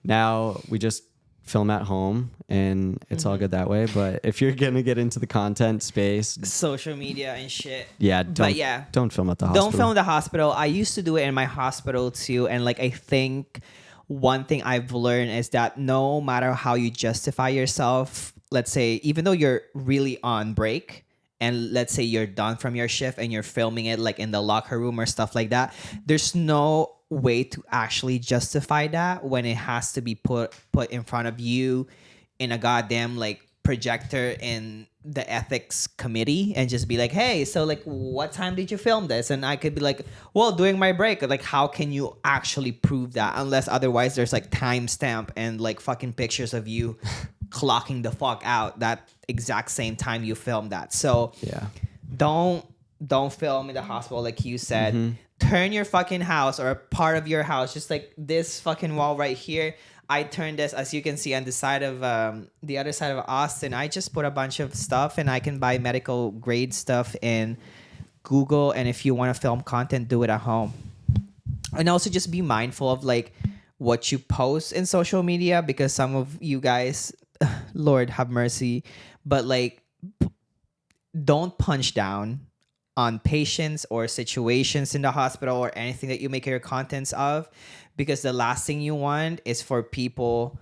Now we just film at home and it's all good that way. But if you're going to get into the content space, social media and shit. Don't film at the hospital. Don't film at the hospital. I used to do it in my hospital too. And like, I think one thing I've learned is that no matter how you justify yourself, let's say, even though you're really on break, and let's say you're done from your shift and you're filming it like in the locker room or stuff like that, there's no way to actually justify that when it has to be put in front of you in a goddamn like projector in the ethics committee, and just be like, hey, so like what time did you film this? And I could be like, well, during my break. Like, how can you actually prove that, unless otherwise there's like timestamp and like fucking pictures of you clocking the fuck out that exact same time you filmed that. So don't film in the hospital, like you said. Turn your fucking house or a part of your house, just like this fucking wall right here. I turned this, as you can see, on the side of the other side of Austin. I just put a bunch of stuff, and I can buy medical grade stuff in Google. And if you want to film content, do it at home. And also just be mindful of like what you post in social media, because some of you guys, Lord have mercy, but like don't punch down on patients or situations in the hospital or anything that you make your contents of, because the last thing you want is for people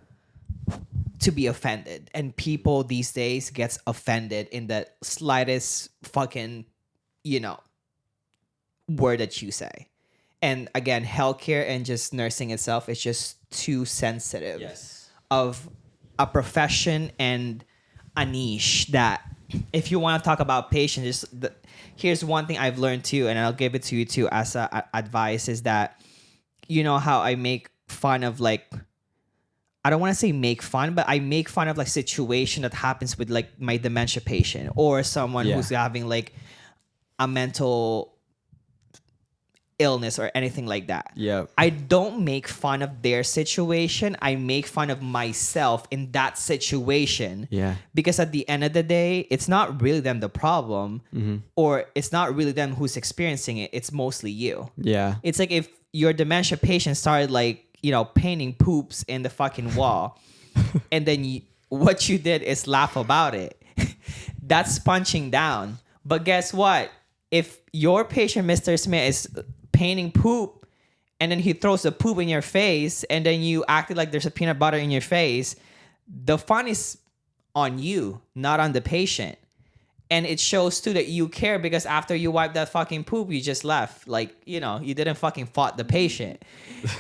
to be offended. And people these days gets offended in the slightest fucking, you know, word that you say. And again, healthcare and just nursing itself is just too sensitive of a profession and a niche that if you want to talk about patients, here's one thing I've learned too, and I'll give it to you too as advice, is that, you know how I make fun of like, I don't want to say make fun, but I make fun of like situation that happens with like my dementia patient or someone who's having like a mental illness or anything like that. I don't make fun of their situation. I make fun of myself in that situation. Because at the end of the day, it's not really them the problem, or it's not really them who's experiencing it. It's mostly you. It's like if your dementia patient started like, you know, painting poops in the fucking wall, and then what you did is laugh about it. That's punching down. But guess what? If your patient, Mr. Smith, is painting poop, and then he throws the poop in your face, and then you acted like there's a peanut butter in your face, the fun is on you, not on the patient. And it shows too that you care, because after you wipe that fucking poop, you just left. Like, you know, you didn't fucking fought the patient,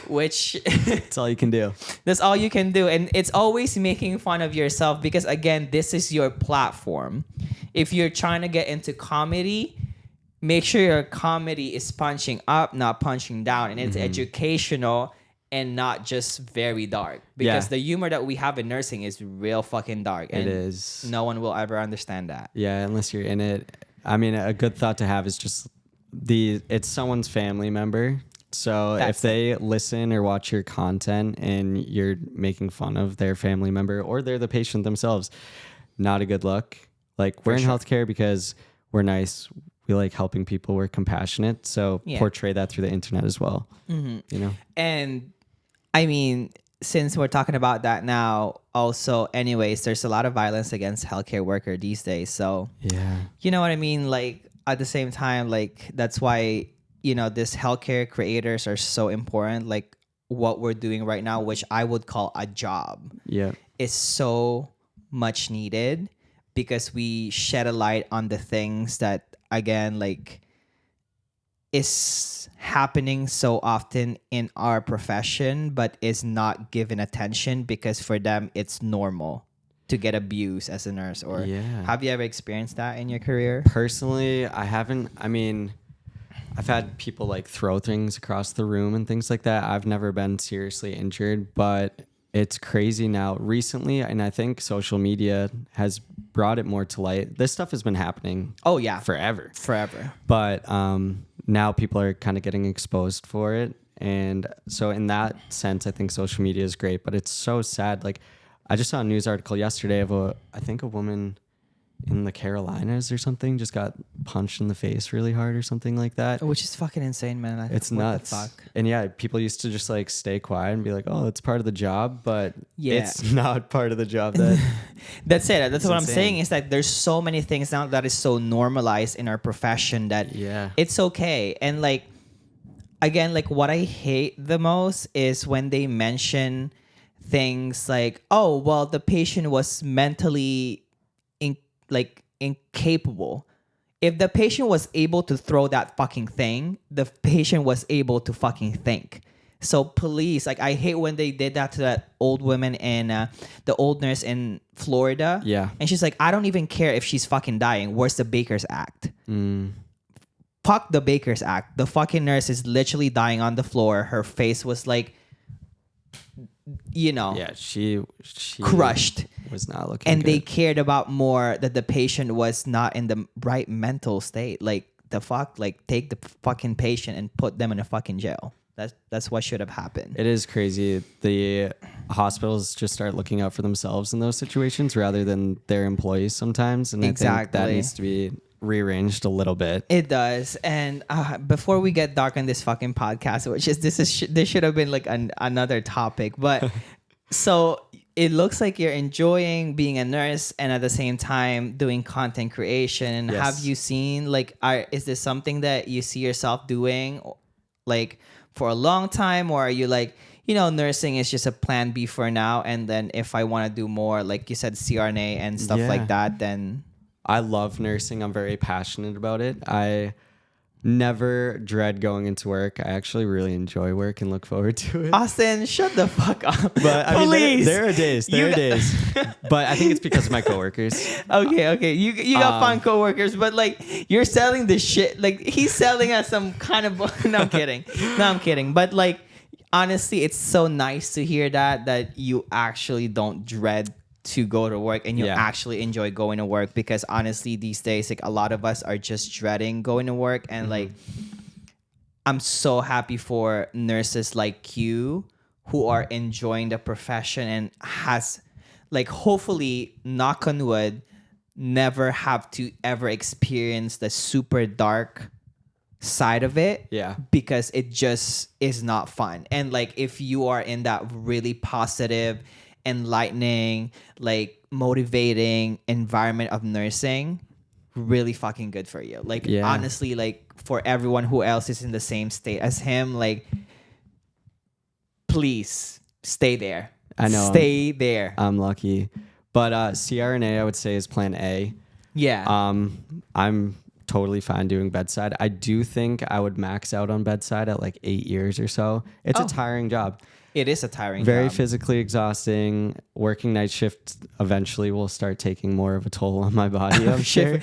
which That's all you can do. that's all you can do. And it's always making fun of yourself, because again, this is your platform. If you're trying to get into comedy, make sure your comedy is punching up, not punching down, and it's educational and not just very dark, because the humor that we have in nursing is real fucking dark. And it is. no one will ever understand that. Yeah, unless you're in it. I mean, a good thought to have is just it's someone's family member. So if they listen or watch your content and you're making fun of their family member, or they're the patient themselves, not a good look. Like, we're in healthcare because we're nice. We like helping people. We're compassionate. So portray that through the internet as well. You know? And I mean, since we're talking about that now, also, anyways, there's a lot of violence against healthcare worker these days. So, you know what I mean? Like, at the same time, like, that's why, you know, this healthcare creators are so important. Like, what we're doing right now, which I would call a job, is so much needed, because we shed a light on the things that, again, like, is happening so often in our profession, but is not given attention, because for them it's normal to get abused as a nurse. Or have you ever experienced that in your career? Personally, I haven't. I mean, I've had people like throw things across the room and things like that. I've never been seriously injured, but it's crazy now recently, and I think social media has brought it more to light. This stuff has been happening forever. But now people are kind of getting exposed for it. And so in that sense, I think social media is great, but it's so sad. Like, I just saw a news article yesterday of I think a woman in the Carolinas or something just got punched in the face really hard or something like that. Which is fucking insane, man. Like, it's nuts. The fuck? And people used to just like stay quiet and be like, oh, it's part of the job, but it's not part of the job. That's it. That's what I'm saying, is that there's so many things now that is so normalized in our profession that it's okay. And like, again, like, what I hate the most is when they mention things like, oh, well, the patient was mentally incapable. If the patient was able to throw that fucking thing, the patient was able to fucking think. So police, like, I hate when they did that to that old woman and the old nurse in Florida. Yeah. And she's like, I don't even care if she's fucking dying. Where's the Baker's Act? Fuck the Baker's Act. The fucking nurse is literally dying on the floor. Her face was like, you know, she crushed. Was not looking and good. They cared about more that the patient was not in the right mental state. Like, the fuck, like, take the fucking patient and put them in a fucking jail. That's what should have happened. It is crazy. The hospitals just start looking out for themselves in those situations rather than their employees sometimes, and I think that needs to be rearranged a little bit. It does. And before we get dark on this fucking podcast, which is this should have been like another topic, but so it looks like you're enjoying being a nurse and at the same time doing content creation. Yes. Have you seen, like, is this something that you see yourself doing, like, for a long time, or are you like, you know, nursing is just a plan B for now, and then if I want to do more, like you said, CRNA and stuff like that, then... I love nursing. I'm very passionate about it. I never dread going into work. I actually really enjoy work and look forward to it. Austin, shut the fuck up. But I mean, there are days. But I think it's because of my coworkers. Okay. You got fun coworkers, but like, you're selling the shit. Like, he's selling us some kind of... No, I'm kidding. But like, honestly, it's so nice to hear that you actually don't dread to go to work, and you actually enjoy going to work, because honestly these days, like, a lot of us are just dreading going to work. And like, I'm so happy for nurses like you who are enjoying the profession and has, like, hopefully, knock on wood, never have to ever experience the super dark side of it, because it just is not fun. And like, if you are in that really positive, enlightening, like, motivating environment of nursing, really fucking good for you. Like, honestly, like, for everyone who else is in the same state as him, like, please stay there. I know. Stay there. I'm lucky. But CRNA, I would say, is plan A. Yeah. I'm totally fine doing bedside. I do think I would max out on bedside at like 8 years or so. It's a tiring job. It is a tiring Very job. physically exhausting. Working night shift eventually will start taking more of a toll on my body, I'm sure.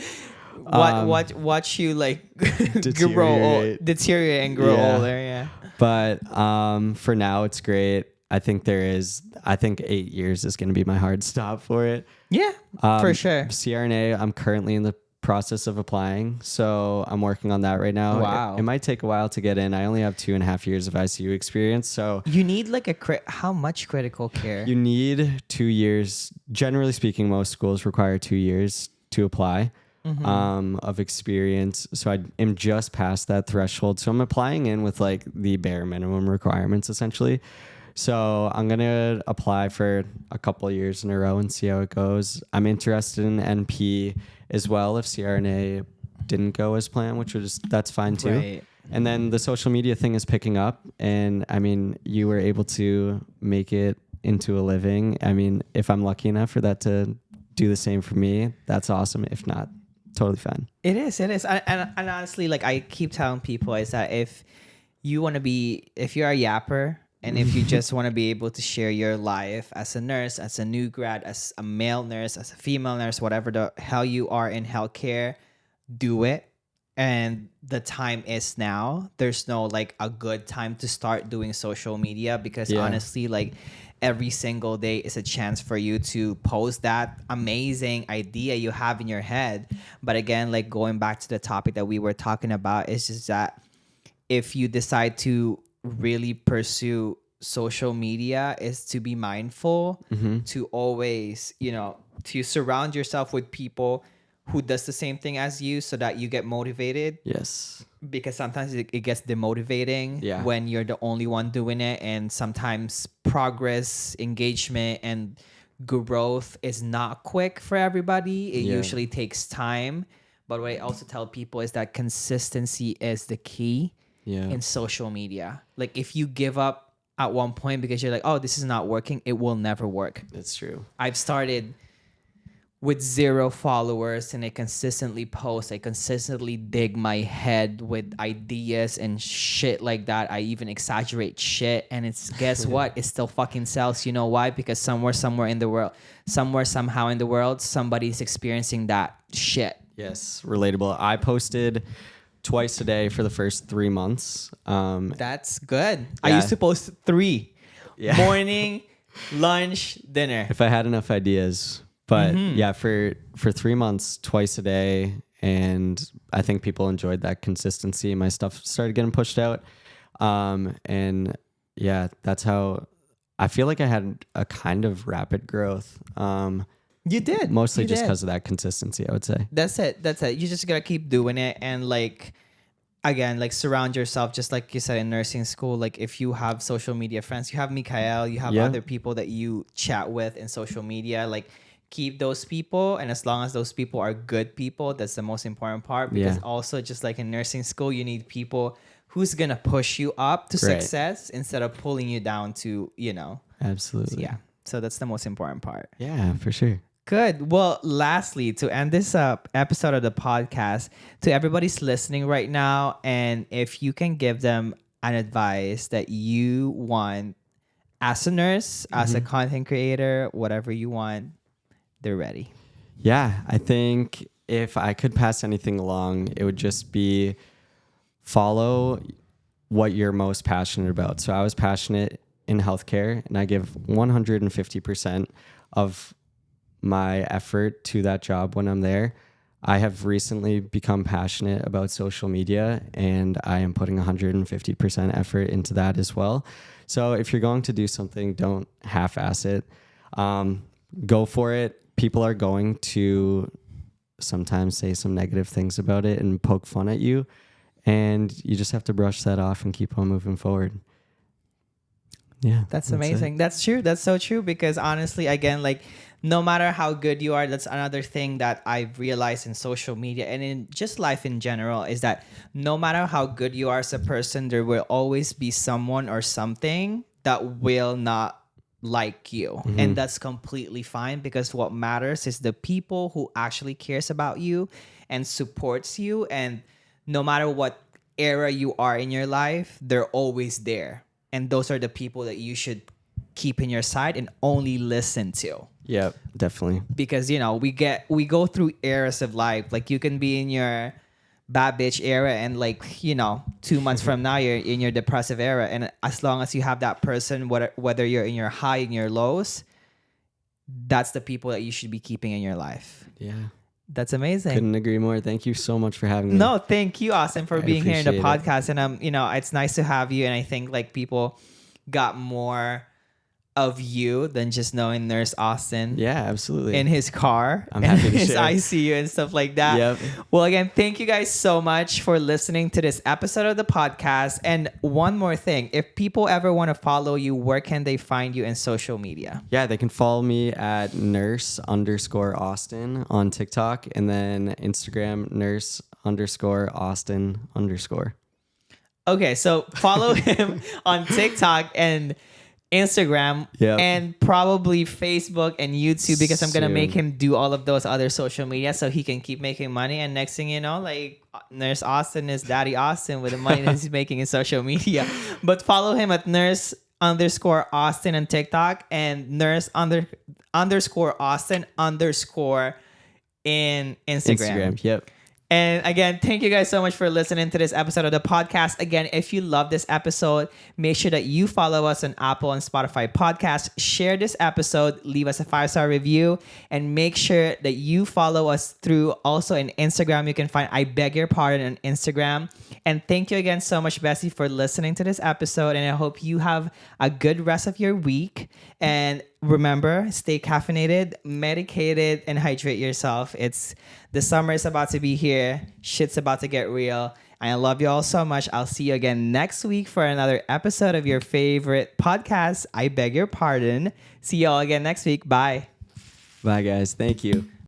Watch you like deteriorate and grow older. Yeah. But for now, it's great. I think 8 years is going to be my hard stop for it. Yeah, for sure. CRNA, I'm currently in the process of applying, so I'm working on that right now. Wow. It might take a while to get in. I only have 2.5 years of ICU experience, so you need like how much critical care? You need 2 years. Generally speaking, most schools require 2 years to apply. Of experience. So I am just past that threshold. So I'm applying in with like the bare minimum requirements essentially. So I'm going to apply for a couple of years in a row and see how it goes. I'm interested in NP as well if CRNA didn't go as planned, that's fine too. Right. And then the social media thing is picking up. And I mean, you were able to make it into a living. I mean, if I'm lucky enough for that to do the same for me, that's awesome. If not, totally fine. It is. And honestly, like I keep telling people is that if you're a yapper and if you just want to be able to share your life as a nurse, as a new grad, as a male nurse, as a female nurse, whatever the hell you are in healthcare, do it. And the time is now. There's no like a good time to start doing social media because honestly, like every single day is a chance for you to post that amazing idea you have in your head. But again, like going back to the topic that we were talking about, is just that if you decide to really pursue social media, is to be mindful, to always, to surround yourself with people who does the same thing as you so that you get motivated. Yes. Because sometimes it gets demotivating when you're the only one doing it. And sometimes progress, engagement, and growth is not quick for everybody. It usually takes time. But what I also tell people is that consistency is the key in social media. Like if you give up at one point because you're like, oh, this is not working, it will never work. That's true. I've started with 0 followers and I consistently post. I consistently dig my head with ideas and shit like that. I even exaggerate shit, and guess what? It still fucking sells. You know why? Because somehow in the world, somebody's experiencing that shit. Yes, relatable. I posted twice a day for the first 3 months. That's good. I used to post 3. Morning, lunch, dinner. If I had enough ideas. But for 3 months, twice a day. And I think people enjoyed that consistency. My stuff started getting pushed out. And that's how I feel like I had a kind of rapid growth. You did. Mostly just because of that consistency, I would say. That's it. You just got to keep doing it. And like, again, like surround yourself, just like you said in nursing school. Like if you have social media friends, you have Mikael, you have other people that you chat with in social media, like keep those people. And as long as those people are good people, that's the most important part. Because also just like in nursing school, you need people who's going to push you up to success instead of pulling you down to, Absolutely. So that's the most important part. Yeah, for sure. Good. Well, lastly, to end this episode of the podcast, to everybody's listening right now, and if you can give them an advice that you want as a nurse, as a content creator, whatever you want, they're ready. Yeah, I think if I could pass anything along, it would just be follow what you're most passionate about. So I was passionate in healthcare, and I give 150% of my effort to that job when I'm there. I have recently become passionate about social media, and I am putting 150% effort into that as well. So if you're going to do something, don't half-ass it. Go for it. People are going to sometimes say some negative things about it and poke fun at you, and you just have to brush that off and keep on moving forward. Yeah, that's amazing. That's true. That's so true, because honestly, again, like no matter how good you are, that's another thing that I've realized in social media and in just life in general, is that no matter how good you are as a person, there will always be someone or something that will not like you. And that's completely fine, because what matters is the people who actually cares about you and supports you. And no matter what era you are in your life, they're always there. And those are the people that you should keep in your side and only listen to. Yep, definitely. Because we go through eras of life. Like, you can be in your bad bitch era, and 2 months from now you're in your depressive era. And as long as you have that person, whether you're in your high and your lows, that's the people that you should be keeping in your life. Yeah. That's amazing. Couldn't agree more. Thank you so much for having me. No, thank you, Austin, for being here in the appreciate podcast. And it's nice to have you. And I think people got more of you than just knowing Nurse Austin. Yeah, absolutely. In his car, I'm happy to his share. ICU and stuff like that. Yep. Well, again, thank you guys so much for listening to this episode of the podcast. And one more thing, if people ever want to follow you, where can they find you in social media? Yeah, they can follow me at nurse_Austin on TikTok, and then Instagram nurse_Austin_. Okay, so follow him on TikTok and Instagram, and probably Facebook and YouTube, because I'm going to make him do all of those other social media so he can keep making money. And next thing you know, Nurse Austin is Daddy Austin with the money that he's making in social media. But follow him at nurse_Austin on TikTok and nurse_Austin_ in Instagram. Yep. And again, thank you guys so much for listening to this episode of the podcast. Again, if you love this episode, make sure that you follow us on Apple and Spotify podcasts. Share this episode, leave us a 5-star review, and make sure that you follow us through also in Instagram. You can find I Beg Your Pardon on Instagram. And thank you again so much, Bessie, for listening to this episode. And I hope you have a good rest of your week. And remember, stay caffeinated, medicated, and hydrate yourself. The summer is about to be here. Shit's about to get real. I love you all so much. I'll see you again next week for another episode of your favorite podcast, I Beg Your Pardon. See you all again next week. Bye. Bye, guys. Thank you.